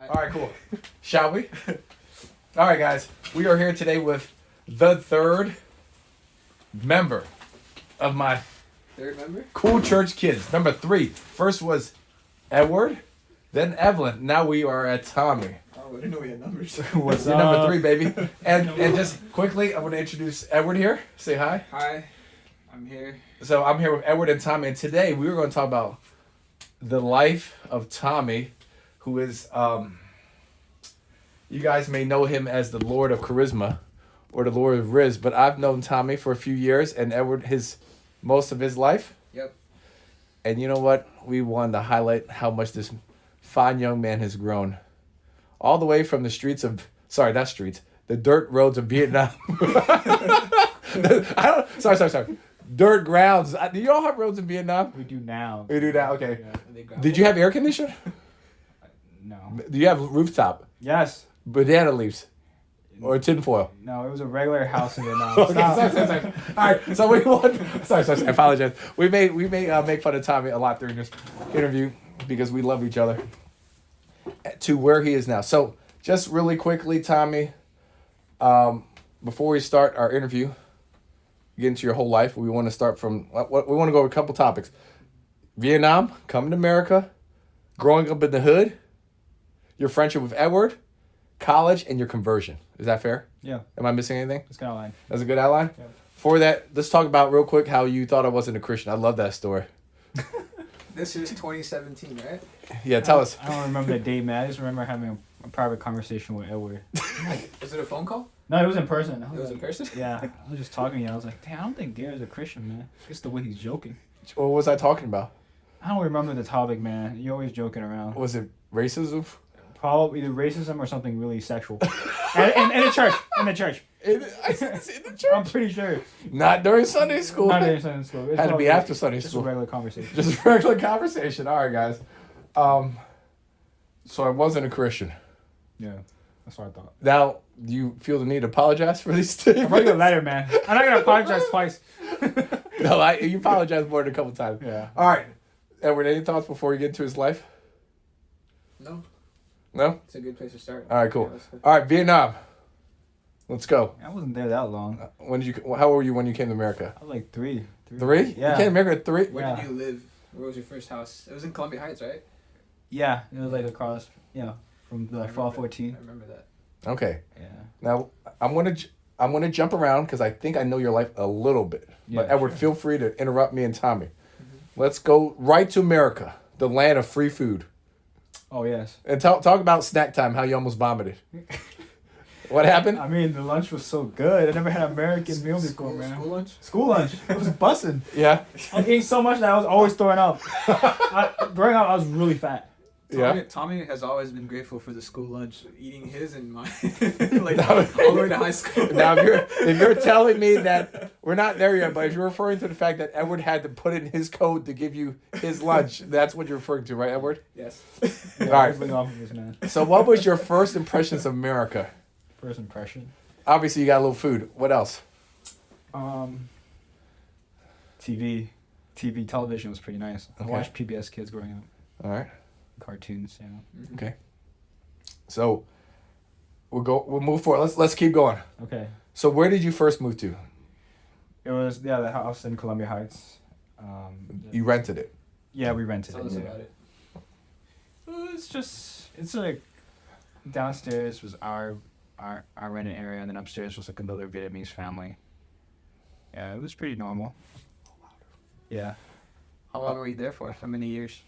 All right, cool. Shall we? All right, guys. We are here today with the third member of my Cool Church Kids. Number 3. First was Edward, then Evelyn. Now we are at Tommy. Oh, I didn't know we had numbers. What's up? Number 3, baby. And just quickly, I want to introduce Edward here. Say hi. Hi, I'm here. So I'm here with Edward and Tommy, and today we were going to talk about the life of Tommy, who is, you guys may know him as the Lord of Charisma or the Lord of Riz, but I've known Tommy for a few years, and Edward most of his life. Yep. And you know what? We wanted to highlight how much this fine young man has grown. All the way from the the dirt roads of Vietnam. Sorry. Dirt grounds. Do you all have roads in Vietnam? We do now. We do now, okay. Yeah. Did you have air conditioning? No. Do you have rooftop? Yes. Banana leaves? Or tinfoil? No, it was a regular house in Vietnam. Okay, sorry. All right, so we want... Sorry, I apologize. We may make fun of Tommy a lot during this interview because we love each other. To where he is now. So, just really quickly, Tommy, before we start our interview, get into your whole life, we want to start from... We want to go over a couple topics. Vietnam, coming to America, growing up in the hood, your friendship with Edward, college, and your conversion. Is that fair? Yeah. Am I missing anything? That's kind of line. That's a good outline? Yeah. For that, let's talk about real quick how you thought I wasn't a Christian. I love that story. This is 2017, right? Yeah, tell us. I don't remember the date, man. I just remember having a private conversation with Edward. Was it a phone call? No, it was in person. It was in person? Yeah. I was just talking to you. I was like, damn, I don't think Gary's a Christian, man. Just the way he's joking. What was I talking about? I don't remember the topic, man. You're always joking around. Was it racism? Probably either racism or something really sexual. in the church. In the church. In the church? I'm pretty sure. Not during Sunday school. Not during Sunday school. It's Had to be probably after Sunday just school. a regular conversation. Just a regular conversation. All right, guys. So I wasn't a Christian. Yeah, that's what I thought. Now, do you feel the need to apologize for these statements? I'm writing a letter, man. I'm not gonna apologize twice. No, you apologized more than a couple times. Yeah. All right. Edward, any thoughts before we get into his life? No. No? It's a good place to start. All right, cool. Yeah, All right, Vietnam. Let's go. I wasn't there that long. How old were you when you came to America? I was like three. 3? Yeah. You came to America at 3? Where Yeah. did you live? Where was your first house? It was in Columbia Heights, right? Yeah, it was like across, from I like fall remember- 14. I remember that. Okay. Yeah. Now, I'm gonna jump around because I think I know your life a little bit. But Yeah, Edward, sure. feel free to interrupt me and Tommy. Let's go right to America, the land of free food. Oh, yes. And talk about snack time, how you almost vomited. What happened? I mean, the lunch was so good. I never had an American meal before, man. School lunch? School lunch. It was busting. Yeah. I was eating so much that I was always throwing up. Growing up, I was really fat. Tommy has always been grateful for the school lunch, eating his and mine, like all the way to high school. Now, if you're telling me that we're not there yet, but if you're referring to the fact that Edward had to put in his code to give you his lunch, that's what you're referring to, right, Edward? Yes. Yeah, All right. living off of this, man. So what was your first impressions of America? First impression. Obviously, you got a little food. What else? Television was pretty nice. I Okay. watched PBS Kids growing up. All right. Cartoons, Okay. So we'll move forward. Let's keep going. Okay. So where did you first move to? It was, the house in Columbia Heights. You rented it. Yeah, we rented Tell it. us Yeah. about it. It's like downstairs was our rented area, and then upstairs was like another Vietnamese family. Yeah, it was pretty normal. Yeah. How long were you there for? How many years?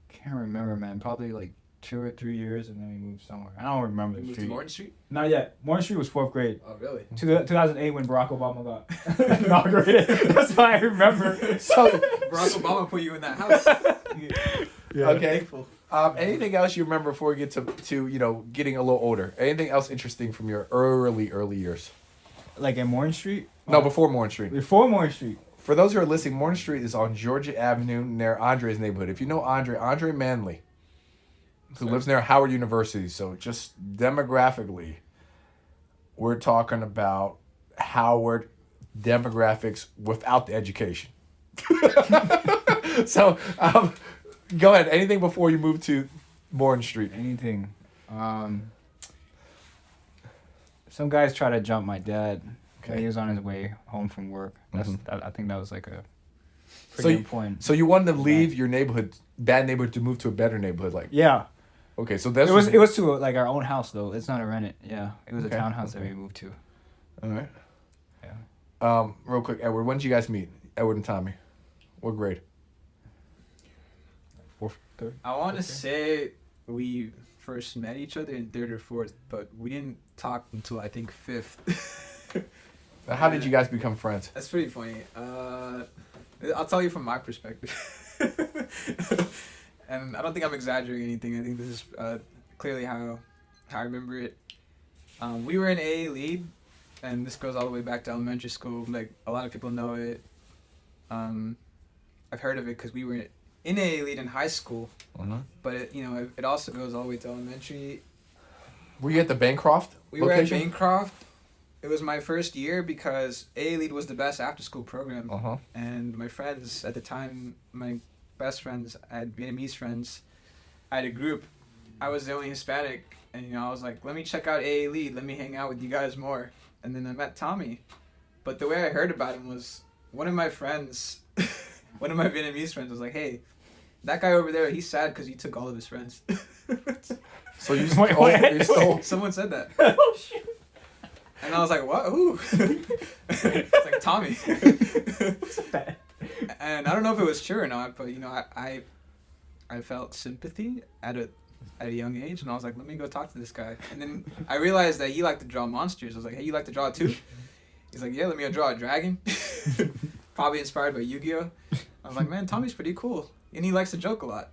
Can't remember, man. Probably like 2 or 3 years, and then we moved somewhere. I don't remember You the moved to street. Morton Street? Not yet. Morton Street was 4th grade. Oh, really? 2008 when Barack Obama got inaugurated. That's why I remember. So Barack Obama put you in that house. Yeah. okay. Thankful. Anything else you remember before we get to getting a little older? Anything else interesting from your early years? Like in Morton Street? No, before Morton Street. Before Morton Street. For those who are listening, Morton Street is on Georgia Avenue near Andre's neighborhood. If you know Andre Manley, who lives near Howard University. So just demographically, we're talking about Howard demographics without the education. So go ahead. Anything before you move to Morton Street? Anything. Some guys try to jump my dad. Okay. He was on his way home from work. I think that was like a So pretty you, good point. so you wanted to leave your neighborhood, bad neighborhood, to move to a better neighborhood, like. Yeah. Okay, so that's It was to like our own house though. It's not a rented. Yeah. It was Okay. a townhouse that we moved to. all right. Yeah. Real quick, Edward, when did you guys meet? Edward and Tommy. What grade? Fourth, third. I want to say we first met each other in third or fourth, but we didn't talk until I think fifth. How did you guys become friends? That's pretty funny. I'll tell you from my perspective. And I don't think I'm exaggerating anything. I think this is clearly how I remember it. We were in AA lead, and this goes all the way back to elementary school. Like, a lot of people know it. I've heard of it because we were in AA lead in high school, but it also goes all the way to elementary. Were you at the Bancroft We were at location? Bancroft. It was my first year because AA lead was the best after school program. And my friends at the time, my best friends, I had Vietnamese friends. I had a group. I was the only Hispanic, and I was like, let me check out AA lead. Let me hang out with you guys more. And then I met Tommy. But the way I heard about him was one of my friends, one of my Vietnamese friends was like, hey, that guy over there, he's sad because he took all of his friends. So you Wait, you stole. Someone said that. Oh, shit. And I was like, what? Who? It's like Tommy. And I don't know if it was true or not, but I felt sympathy at a young age, and I was like, let me go talk to this guy. And then I realized that he liked to draw monsters. I was like, hey, you like to draw too? He's like, yeah, let me go draw a dragon. Probably inspired by Yu-Gi-Oh! I was like, man, Tommy's pretty cool, and he likes to joke a lot.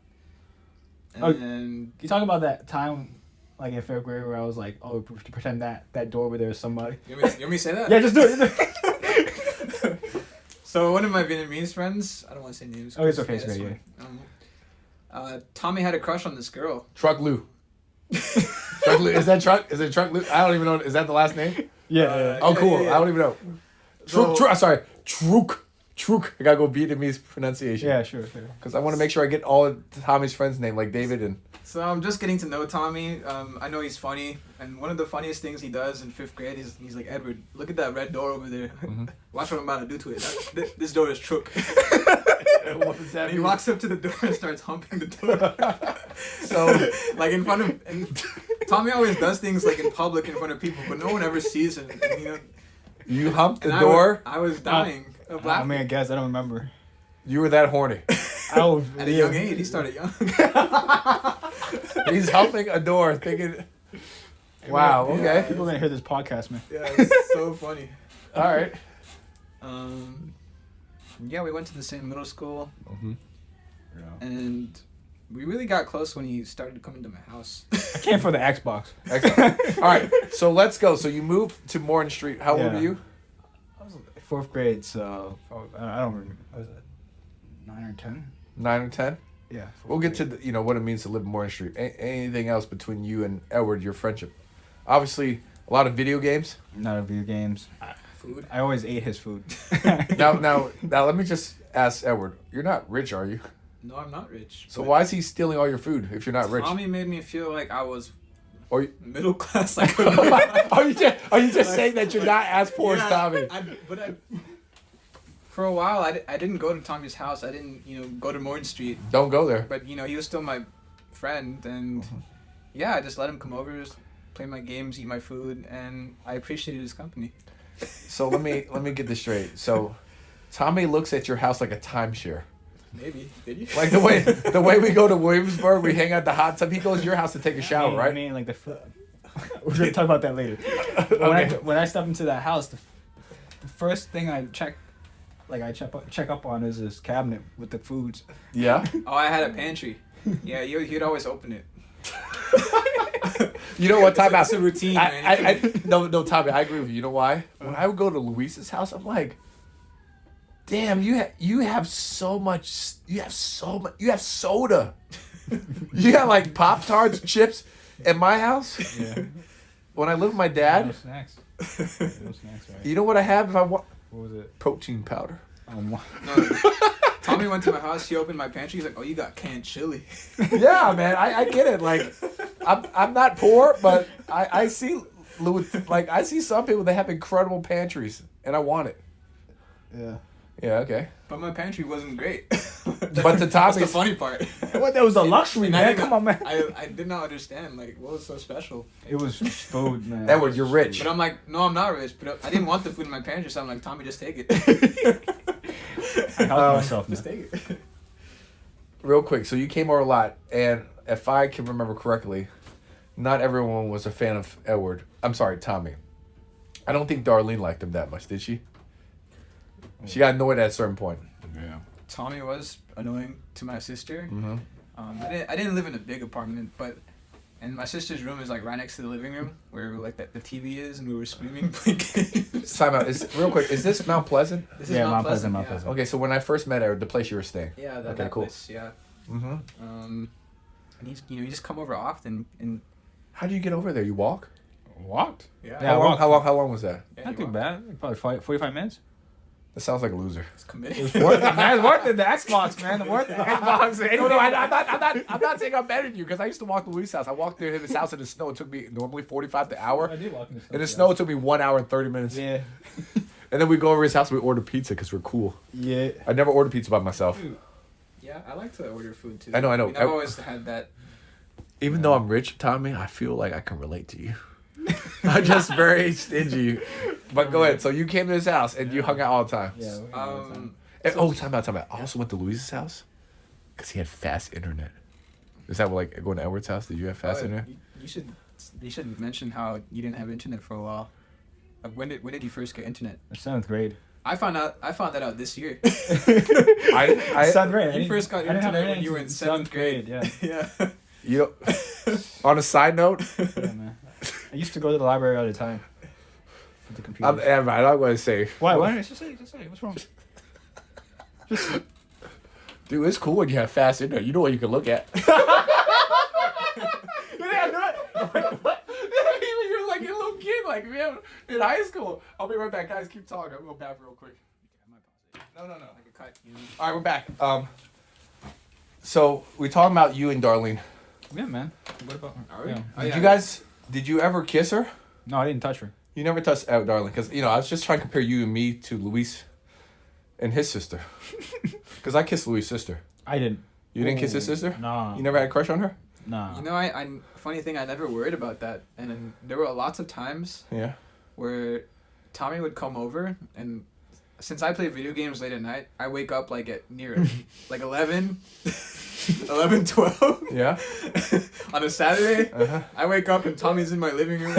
And You talk about that time, like in third grade, where I was like, oh, to pretend that door over there is somebody. you want me to say that? Yeah, just do it. So one of my Vietnamese friends, I don't want to say names. Oh, it's okay, Yeah, it's that's okay, fine. Tommy had a crush on this girl. Truck Lou. Truck Lou. Is that Truck? Is it Truck Lou? I don't even know. Is that the last name? Yeah. Oh, cool. yeah. I don't even know. So- Sorry. Truk. I gotta go Vietnamese pronunciation. Yeah, sure. Because I want to make sure I get all of Tommy's friends' name, like David and. So I'm just getting to know Tommy. I know he's funny, and one of the funniest things he does in fifth grade is he's like, Edward, look at that red door over there. Watch what I'm about to do to it. This door is Truk. What does that And he mean? walks up to the door and starts humping the door. So, like in front of, and Tommy always does things like in public in front of people, but no one ever sees him. And, you humped the and door. I was dying of I laughing. mean, I guess I don't remember. You were that horny. I was At a young age, he started young. He's humping a door, thinking. Wow. Yeah. Okay. People are gonna hear this podcast, man. Yeah, it's so funny. All right. Yeah, we went to the same middle school, Yeah. and we really got close when he started coming to my house. I came for the Xbox. Excellent. All right. So let's go. So you moved to Morton Street. How old Yeah. were you? I was fourth grade, so I don't remember. Was it 9 or 10? 9 or 10. Yeah. We'll get to what it means to live in Morton Street. Anything else between you and Edward, your friendship? Obviously, a lot of video games. Not a video games. Food. I always ate his food. Now, let me just ask Edward. You're not rich, are you? No, I'm not rich. So but why is he stealing all your food if you're not rich? Tommy made me feel like I was Or you- middle class. Like, are you just saying that you're not as poor as Tommy? For a while, I didn't go to Tommy's house. I didn't, go to Morton Street. Don't go there. But, he was still my friend. And, yeah, I just let him come over, play my games, eat my food. And I appreciated his company. So let me get this straight. So, Tommy looks at your house like a timeshare. Maybe. Did you? Like the way we go to Williamsburg, we hang out the hot tub. He goes to your house to take a shower, right? I mean, like we're gonna talk about that later. Okay. When I step into that house, the first thing I check up on is this cabinet with the foods. Yeah. Oh, I had a pantry. Yeah, he'd always open it. You know what? Time out. It's a routine, man. No, Tommy. I agree with you. You know why? When I would go to Luis's house, I'm like, damn, you have so much. You have soda. You got like Pop-Tarts, chips. At my house, Yeah. when I live with my dad, No snacks. No snacks, right? you know what I have if I want? What was it? Protein powder. No. No, Tommy went to my house. He opened my pantry. He's like, "Oh, you got canned chili." Yeah, man, I get it. Like, I'm not poor, but I see I see some people that have incredible pantries, and I want it. Yeah. Yeah, okay. But my pantry wasn't great. But to That's the Tommy's, funny part. What? That was a luxury, And I man. didn't- Come on, man. I did not understand like what was so special. It was food, man. Edward, you're rich. But I'm like, no, I'm not rich. But I didn't want the food in my pantry, so I'm like, Tommy, just take it. I helped myself, Just man. take it. Real quick, so you came over a lot, and if I can remember correctly, not everyone was a fan of Edward. I'm sorry, Tommy. I don't think Darlene liked him that much, did she? She got annoyed at a certain point. Yeah. Tommy was annoying to my sister. Mm-hmm. I didn't live in a big apartment, and my sister's room is like right next to the living room where like the TV is, and we were screaming playing games. Time out. Real quick, is this Mount Pleasant? This is Yeah, Mount Pleasant. Mount yeah. Pleasant. Okay, so when I first met Edward, the place you were staying. Yeah, Okay, that cool. place, yeah. Mm-hmm. And you just come over often, and How do you get over there? You walk? Walked? yeah, Yeah, I walked. How long was that? yeah, Not you too walk. bad. Probably 45 minutes. That sounds like a loser. It's committed. Worth it, man. It's worth it. The Xbox, man. Worth it. Xbox. I'm not saying I'm better than you because I used to walk to Luis' house. I walked to his house in the snow. It took me normally 45 to hour. I did walk in In the snow, it took me 1 hour and 30 minutes. Yeah. And then we go over his house and we order pizza because we're cool. Yeah. I never ordered pizza by myself. Yeah, I like to order food too. I know. I mean, I've always had that. Even though I'm rich, Tommy, I feel like I can relate to you. I'm just very stingy. But go ahead. So you came to his house and you hung out all the time. Yeah. And, time out. I also went to Luis's house because he had fast internet. Is that like going to Edward's house? Did you have fast internet? You should mention how you didn't have internet for a while. Like when did you first get internet? 7th grade. I found that out this year. I 7th grade. You first got I didn't have internet when you were in until 7th grade. Yeah. Yeah. you know, on a side note, Yeah, man. I used to go to the library all the time. For the computer. I'm not going to say. Why? Why? Just say. What's wrong? Dude, it's cool when you have fast internet. You know what you can look at. Even you're like a little kid, like man, in high school. I'll be right back, guys. Keep talking. I'm going back real quick. No. Like a cut. You know? All right, we're back. So we talking about you and Darlene. Yeah, man. What about? Are we? Yeah. Oh, Did you ever kiss her? No, I didn't touch her. You never touched Darlene because I was just trying to compare you and me to Luis and his sister. Because I kissed Luis' sister. I didn't. You didn't kiss his sister? No. You never had a crush on her? No. You know, I funny thing, I never worried about that, and then there were lots of times Yeah. where Tommy would come over, and since I play video games late at night, I wake up like at near like 11, 12. Yeah. On a Saturday, Uh-huh. I wake up and Tommy's in my living room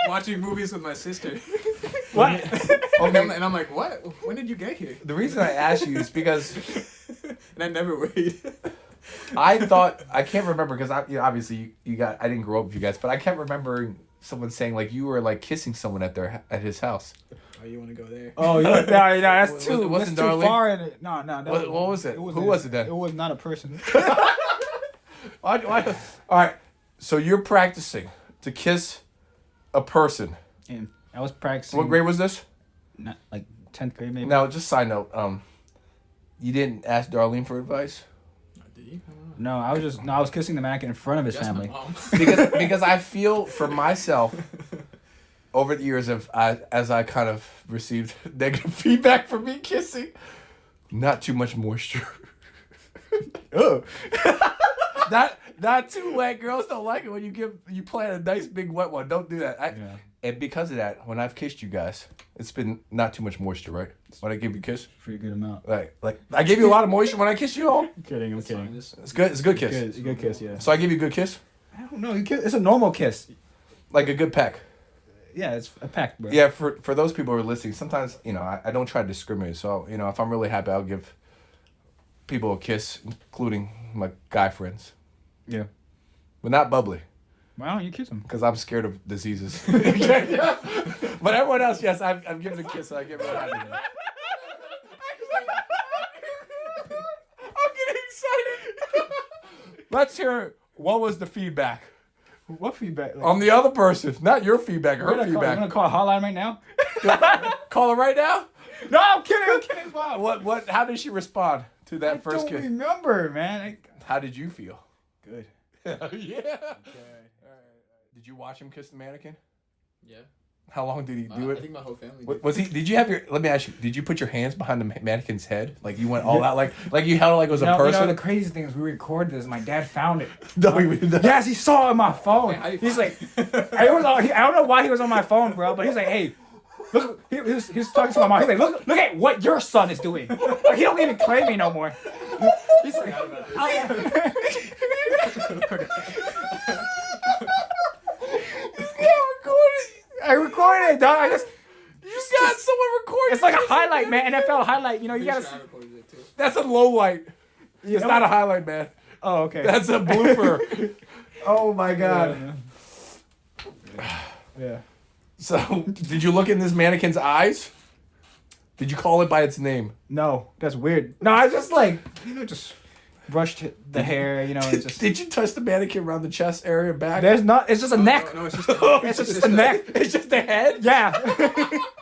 watching movies with my sister. What? And I'm like, what? When did you get here? The reason I asked you is because And I never waited. I thought I can't remember because obviously I didn't grow up with you guys, but I kept remembering someone saying like you were like kissing someone at his house. Oh, you want to go there? Oh, no, that's Was- too. wasn't That's too Darlene? far in it. No. What was it? Who wasn't- was it then? It was not a person. All right, so you're practicing to kiss a person. And I was practicing. What grade was this? Not, like 10th grade, maybe. Now, just side note, you didn't ask Darlene for advice Did you? No, I was kissing the mannequin in front of his That's my family. mom. because I feel for myself over the years as I kind of received negative feedback for me kissing, not too much moisture. Ugh. Not too wet. Girls don't like it when you plant a nice big wet one. Don't do that. Yeah. And because of that, when I've kissed you guys, it's been not too much moisture, right? When I give you a kiss, Pretty good amount. like I gave you a lot of moisture when I kissed you. All I'm kidding. It's fine, just- it's good. It's a good kiss. Good, good kiss, yeah. So I give you a good kiss, I don't know. It's a normal kiss. like a good peck. Yeah, it's a pack, bro. Yeah, for those people who are listening, sometimes I don't try to discriminate. So if I'm really happy, I'll give people a kiss, including my guy friends, Yeah. but not bubbly Why don't you kiss him? because I'm scared of diseases. But everyone else, yes, I'm giving a kiss. So I get really happy. I'm getting excited. Let's hear what was the feedback What feedback? Like, on the other person, not your feedback, you her wanna feedback. call a hotline right now? Call her right now. No, I'm kidding. Wow. What? How did she respond to that first I don't kiss? remember, man. How did you feel? Good. Yeah. Did you watch him kiss the mannequin? Yeah. How long did he do it? I think my whole family. Was he? Did you have your? Let me ask you. Did you put your hands behind the mannequin's head? Like you went all out, like you held it like it was a person. You know, the crazy thing is we recorded this. My dad found it. No, Yes, he saw it on my phone. Hey, He's like, I don't know why he was on my phone, bro. But he's like, hey, look. He was talking to my mom. He's like, look at what your son is doing. Like, he don't even claim me no more. He's like, I recorded it, dog. I just. You got someone recording. It's like a highlight, man. NFL highlight. You know, you gotta. That's a low light. It's not a highlight, man. Oh, okay. That's a blooper. Oh my god. Yeah. So, did you look in this mannequin's eyes? Did you call it by its name? No, that's weird. No, I just like just brushed the hair. You know, and just. Did you touch the mannequin around the chest area back? There's not. It's just a neck. No, it's just. It's just a neck. It's just the head. Yeah.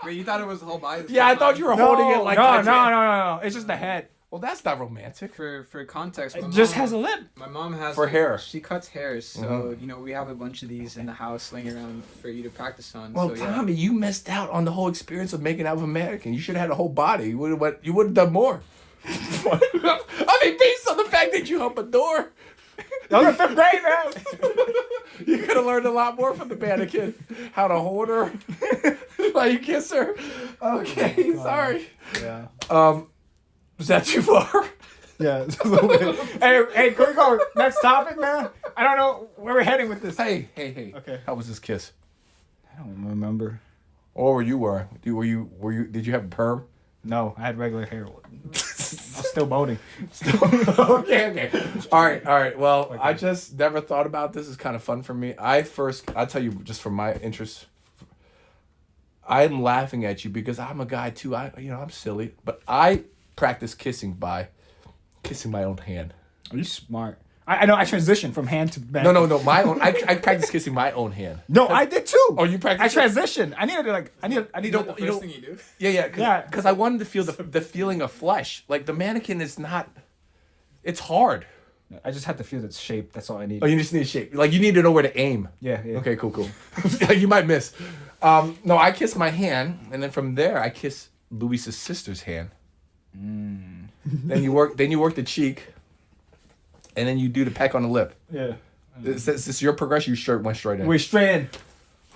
Wait, you thought it was the whole body? Yeah, I thought you were holding it like. No. It's just the head. Well, that's not romantic. For context, It just has a lip. My mom has For hair. She cuts hairs, so you know we have a bunch of these in the house laying around for you to practice on. Well, so, yeah. Tommy, you missed out on the whole experience of making out with a mannequin. You should have had a whole body. You would have done more. I mean, based on the fact that you opened a door, That was 5th grade, man. you could have learned a lot more from the mannequin. How to hold her, how you kiss her. Okay, sorry. Yeah. Was that too far? Yeah. It's a little bit. Hey, can we go next topic, man? I don't know where we're heading with this. Hey. Okay. How was this kiss? I don't remember. Or were you wearing? Were you? Did you have a perm? No, I had regular hair. I'm still boating. Okay. All right. Well, okay. I just never thought about this. It's kind of fun for me. I'll tell you just from my interest. I'm laughing at you because I'm a guy too. I'm silly, but I practice kissing by kissing my own hand. Are you smart? I know. I transitioned from hand to back. No. My own. I practice kissing my own hand. No, I did too. Oh, you practice? I transitioned. I needed to like. I need. The first thing you do. Yeah. Because I wanted to feel the feeling of flesh. Like the mannequin is not. It's hard. I just had to feel its shape. That's all I need. Oh, you just need shape. Like you need to know where to aim. Yeah. Okay. Cool. You might miss. No, I kiss my hand, and then from there I kiss Luis's sister's hand. Then you work the cheek, and then you do the peck on the lip. Yeah. Is this your progression? You went straight in. We're straight in.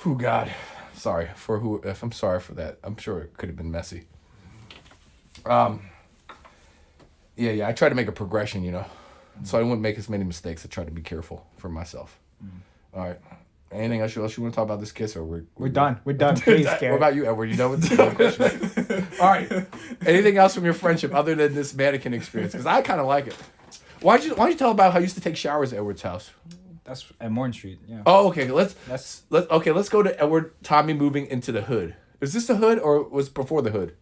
Oh God, sorry for who. If I'm sorry for that, I'm sure it could have been messy. Yeah. I try to make a progression, so I wouldn't make as many mistakes. I try to be careful for myself. All right. Anything else you want to talk about this kiss, or we're done? We're done. Please, what about you, Edward? You done with this question? All right. Anything else from your friendship other than this mannequin experience? Because I kind of like it. Why don't you tell about how you used to take showers at Edward's house? That's at Morton Street. Yeah. Oh, okay. Let's go to Edward. Tommy moving into the hood. Is this the hood or was it before the hood?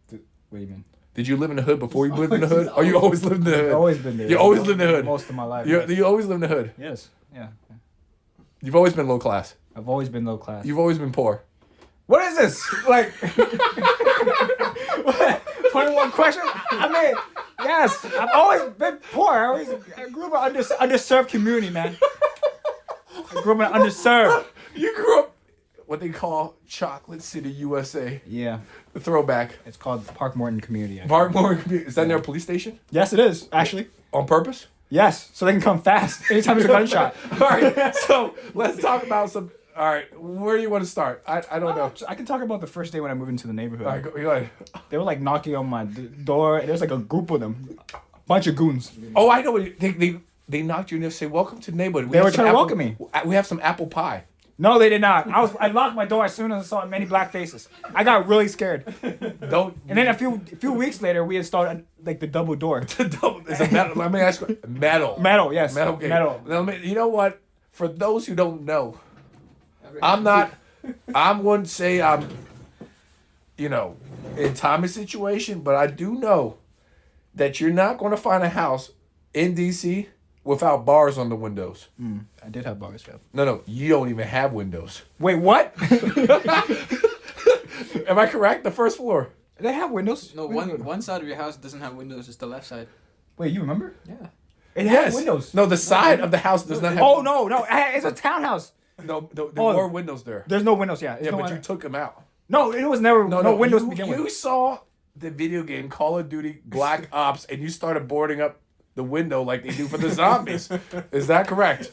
What do you mean? Did you live in the hood before you lived in the hood? Or you always lived in the hood? I've always been there. You always lived in the hood? Most of my life. You always lived in the hood? Yes. Yeah. You've always been low class? I've always been low class. You've always been poor? What is this? Like, 21 questions? I mean, yes. I've always been poor. I grew up in an underserved community, man. I grew up in underserved. You grew up what they call Chocolate City, USA. Yeah. The throwback. It's called Park Morton Community. Actually. Park Morton Community. Is that near a police station? Yes, it is, actually. On purpose? Yes, so they can come fast anytime there's a gunshot. All right, so let's talk about some. All right, where do you want to start? I don't know. I can talk about the first day when I moved into the neighborhood. All right, go ahead. They were like knocking on my door. There's like a group of them, a bunch of goons. Oh, I know. They knocked you and they say, "Welcome to the neighborhood." They were trying to welcome me. We have some apple pie. No, they did not. I locked my door as soon as I saw many black faces. I got really scared. Don't. And then a few weeks later, we installed like the double door. It's a metal. Let me ask you. Metal. Metal, yes. Metal game. Metal. Now, you know what? For those who don't know, I wouldn't say I'm, in Tommy's situation, but I do know that you're not going to find a house in DC without bars on the windows. I did have bars, yeah. No, you don't even have windows. Wait, what? Am I correct? The first floor. They have windows. No, Wait, one side of your house doesn't have windows. It's the left side. Wait, you remember? Yeah. It Yes. has windows. No, the side of the house does not have. Oh no, it's a townhouse. No, there Oh. were windows there. There's no windows. Yeah. Yeah, no but you took them out. No, it was never no windows to begin You with. saw the video game Call of Duty Black Ops, and you started boarding up the window like they do for the zombies. Is that correct?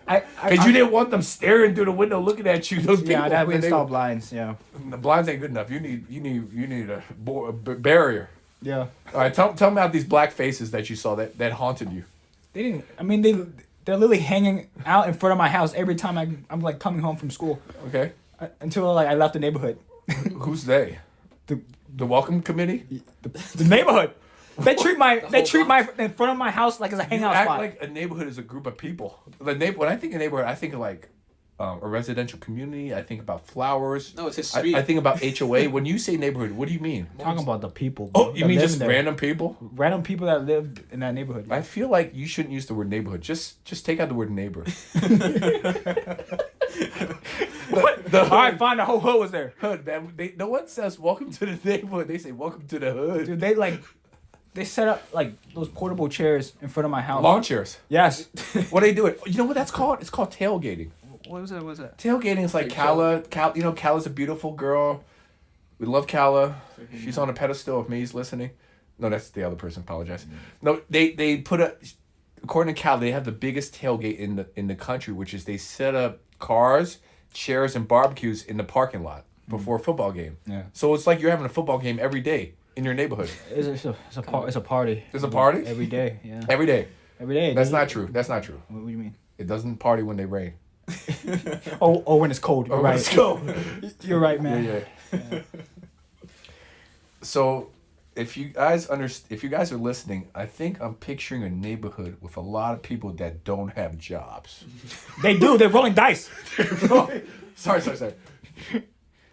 Because you didn't want them staring through the window looking at you. Those people. Yeah, that we man, installed blinds. Yeah. the blinds ain't good enough. You need a barrier. Yeah. All right, tell me about these black faces that you saw that haunted you. They didn't. I mean, they're literally hanging out in front of my house every time I'm like coming home from school. Okay, Until like I left the neighborhood. who's they? The welcome committee. The neighborhood. They treat my in front of my house like it's a hangout You act spot. like a neighborhood is a group of people. When I think of neighborhood, I think of like a residential community. I think about flowers. No, it's a street. I think about HOA. When you say neighborhood, what do you mean? Talking about the people. Oh, you that mean live just there. random people? Random people that live in that neighborhood. I feel like you shouldn't use the word neighborhood. Just take out the word neighbor. the All right, fine. The whole hood was there. hood, man. No one says welcome to the neighborhood. They say welcome to the hood. Dude, they set up like those portable chairs in front of my house. Lawn chairs. Yes. What are they doing? You know what that's called? It's called tailgating. What was that? Tailgating is like Kala. You know, Kala's a beautiful girl. We love Kala. She's on a pedestal if me's listening. No, that's the other person. Apologize. No, they put according to Kala, they have the biggest tailgate in the country, which is they set up cars, chairs, and barbecues in the parking lot before a football game. Yeah. So it's like you're having a football game every day in your neighborhood. It's a party. There's a party? Every day. Yeah. Every day. Every day. That's not true. That's not true. What do you mean? It doesn't party when they rain. Oh, when it's cold. You're right. Let's go. You're right, man. Yeah. So, if you guys are listening, I think I'm picturing a neighborhood with a lot of people that don't have jobs. They do. They're rolling dice. Sorry.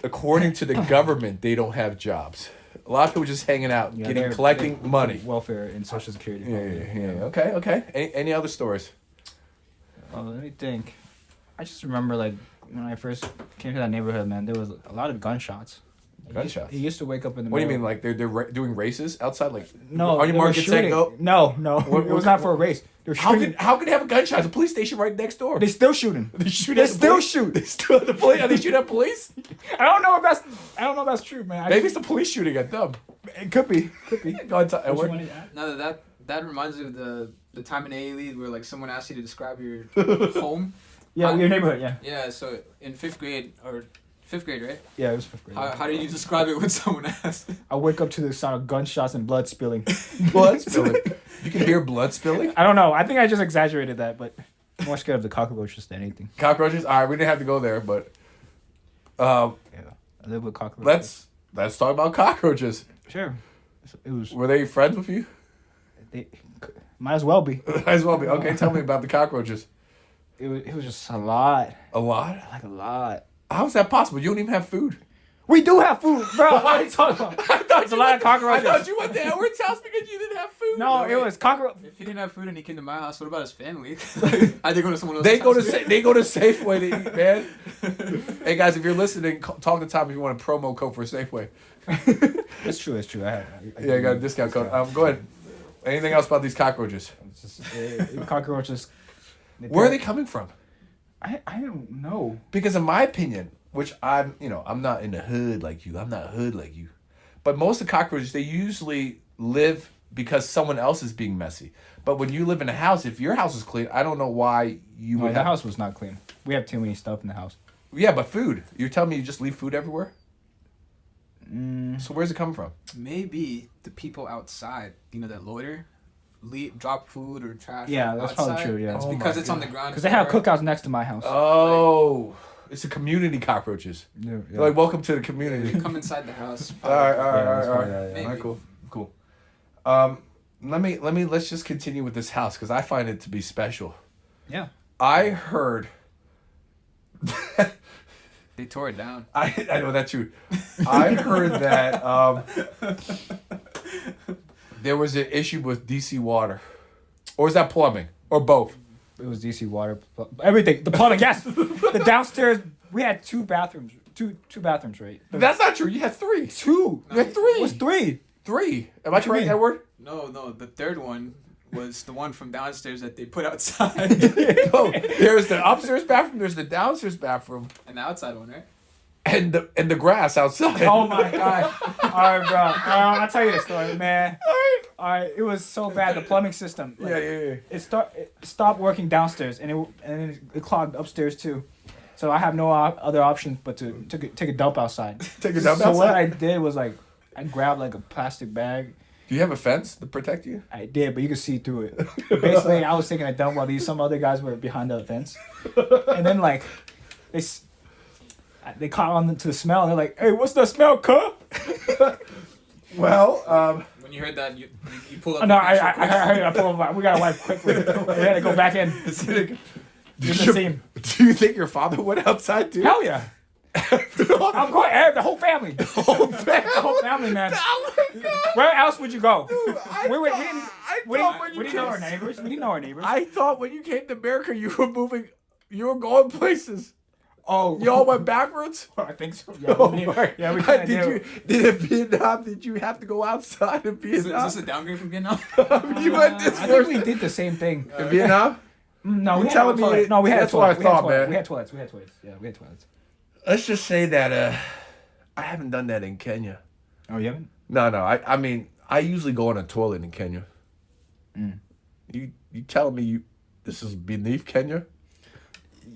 According to the government, they don't have jobs. A lot of people just hanging out, collecting money. Welfare and Social Security. Yeah. Okay. Any other stories? Let me think. I just remember like when I first came to that neighborhood, man, there was a lot of gunshots. Gunshots? He used to wake up in the What do you middle. mean, like they're doing races outside? Like No, on your they were market set shooting. go? No, What- it was not for a race. They were shooting. How could they have a gunshot? There's a police station right next door. They're still shooting. They shoot They at the still police? shoot. They still at the police? Are they shooting at police? I don't know if that's true, man. Maybe it's the police shooting at them. It could be. Go ahead, What Edward. you wanted to add? No, that reminds me of the time in A League where like someone asked you to describe your home. Yeah, your neighborhood. Yeah. Yeah, so in fifth grade, right? Yeah, it was fifth grade. How did you describe it when someone asked? I wake up to the sound of gunshots and blood spilling. Blood spilling. You can hear blood spilling? I don't know. I think I just exaggerated that, but I'm more scared of the cockroaches than anything. Cockroaches? All right, we didn't have to go there, but Yeah, I live with cockroaches. let's talk about cockroaches. Sure. It was. Were they friends with you? They might as well be. Might as well be. Okay, tell me about the cockroaches. It was just a lot. A lot? Like a lot. How is that possible? You don't even have food. We do have food, bro. What are you talking about? There's a lot of cockroaches. I thought you went to Edward's house because you didn't have food. No, it was cockroach. If he didn't have food and he came to my house, what about his family? I think go to someone else's They go house. to Safeway to eat, man. Hey guys, if you're listening, talk to Tom if you want a promo code for Safeway. It's true. I Yeah, I got a discount code. Go ahead. Anything else about these cockroaches? It's just, cockroaches. Where are they coming from? I don't know. Because in my opinion, which I'm not in the hood like you. I'm not hood like you. But most of the cockroaches, they usually live because someone else is being messy. But when you live in a house, if your house is clean, I don't know why you would The have... house was not clean. We have too many stuff in the house. Yeah, but food. You're telling me you just leave food everywhere? So where's it coming from? Maybe the people outside, that loiter, drop food or trash. Yeah, that's probably outside. true, yeah. It's Oh because my it's on the ground. Because they have floor. cookouts next to my house. Oh, it's a community cockroaches. Yeah. They're like, welcome to the community. Come inside the house. All right. that's All probably right, right, yeah. cool. Let's just continue with this house because I find it to be special. Yeah. I heard. They tore it down. I know that's true. I heard that there was an issue with DC water, or is that plumbing, or both? It was DC water. Everything. The plumbing, yes. The downstairs, we had 2 bathrooms two bathrooms, right? That's not true. You had 3. Two. You had 3. What's 3? 3. Am I What you correct, mean? Edward? No, the third one was the one from downstairs that they put outside. No, there's the upstairs bathroom. There's the downstairs bathroom, And the outside one, right? and the grass outside. Oh my god! All right, bro. I'll tell you the story, man. All right, it was so bad. The plumbing system. Like, Yeah. It stopped working downstairs, and it clogged upstairs too. So I have no other options but to take a dump outside. Take a dump So what outside? I did was like I grabbed like a plastic bag. Do you have a fence to protect you? I did, but you could see through it. Basically, I was taking a dump while some other guys were behind the fence, and then like they caught on to the smell, and they're like, "Hey, what's the smell, cuh?" Well, When you heard that, you pull up. Oh, no, I pulled up. We gotta wipe quickly. We had to go back in. do the scene. you think your father went outside too? Hell yeah! I'm going. The whole family. The whole family. whole family, man. Oh my God. Where else would you go? We you didn't know our neighbors. We didn't know our neighbors. I thought when you came to America, you were moving. You were going places. Oh, You all went backwards. I think so. Yeah, Oh we my! yeah, we kind of Did in Vietnam? Did you have to go outside in Is Vietnam? this a downgrade from Vietnam? You went this I first think we did the same thing. in Vietnam. No, You we telling had me- toilets. No, we had that's what I toilets. We had thought, toilets. man. We had toilets. Yeah, we had toilets. Let's just say that I haven't done that in Kenya. Oh, you haven't? No. I mean, I usually go on a toilet in Kenya. You telling me this is beneath Kenya?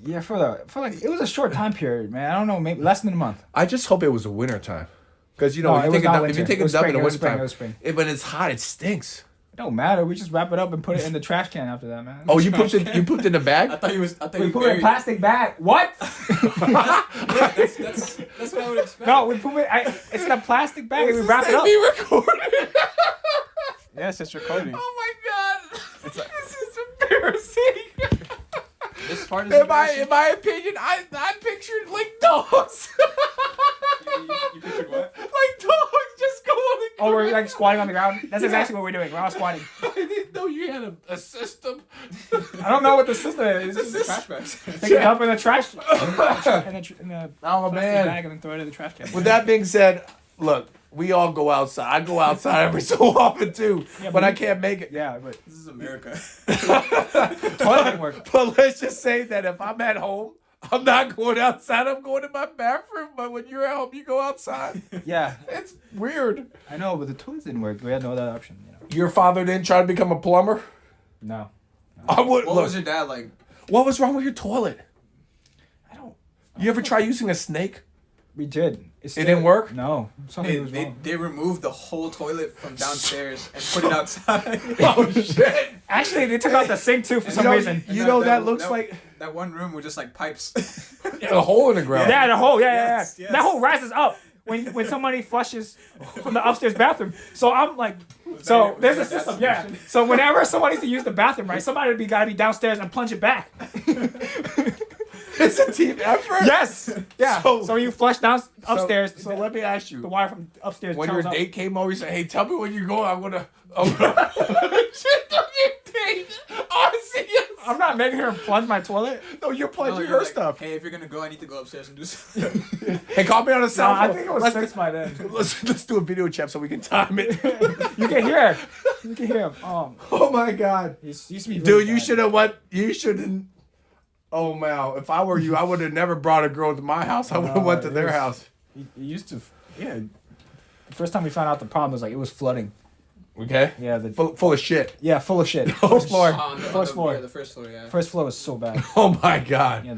Yeah, for like it was a short time period, man. I don't know, maybe less than a month. I just hope it was the winter time, because No, if it you was take a not dump, winter. if you take It a was dump in spring, the it was winter spring, time, it was spring. when it's hot, it stinks. It don't matter. We just wrap it up and put it in the trash can after that, man. Oh, you pooped in the bag? I thought we you put it in a plastic bag. What? Yeah, that's what I would expect. No, we put it. It's in a plastic bag and we wrap it up. Be recorded. Yes, it's recording. Oh my God! This is embarrassing. This part is In embarrassing. my opinion, I pictured like dogs. You pictured what? Like dogs just go on the Oh, we're ground. like squatting on the ground. That's exactly what we're doing. We're all squatting. I didn't know you had a system. I don't know what the system is. This is trash bags. Take it up in the trash. in the Oh plastic man. bag and then throw it in the trash can. With that being said, look, we all go outside. I go outside every so often too, Yeah, but but I you- can't make it. Yeah, but This is America. toilet didn't work. But let's just say that if I'm at home, I'm not going outside. I'm going to my bathroom. But when you're at home, you go outside. Yeah, It's weird. I know, but the toilets didn't work. We had no other option. You know. Your father didn't try to become a plumber? No. I would. What Look, was your dad like? what was wrong with your toilet? I don't. You ever try using a snake? We did. It didn't work? No. Something was They wrong. removed the whole toilet from downstairs and put it outside. Oh shit! Actually, they took out the sink too for some You know, reason. you know that looks like that one room with just like pipes. a hole in the ground. Yeah, the hole. Yeah. Yes, yes. That hole rises up when somebody flushes from the upstairs bathroom. So I'm like, so there's a system. Yeah. So whenever somebody needs to use the bathroom, right, somebody gotta be downstairs and plunge it back. It's a team effort. Yes. Yeah. So- So, you flush down upstairs. So let me ask the you. water from upstairs. When your travels up. date came over, you said, "Hey, tell me when you're going. I'm gonna." Shit on your date. Honestly, yes. I'm not making her plunge my toilet. No, you're No, plunging you're her like, stuff. Hey, if you're gonna go, I need to go upstairs and do something. Hey, call me on a No, cell phone. I think it was let's, 6 by then. let's do a video chat so we can time it. You can hear. You can hear him. Oh my god, He used to be. dude, you should have went. You shouldn't. Oh man, if I were you, I would have never brought a girl to my house. I would have No, went to it their was- house. He used to. Yeah. The first time we found out the problem was like it was flooding. Okay. Yeah. Full of shit. Yeah, full of shit. First floor. On the, First floor. Yeah, the first floor, yeah. First floor was so bad. Oh my god. Yeah.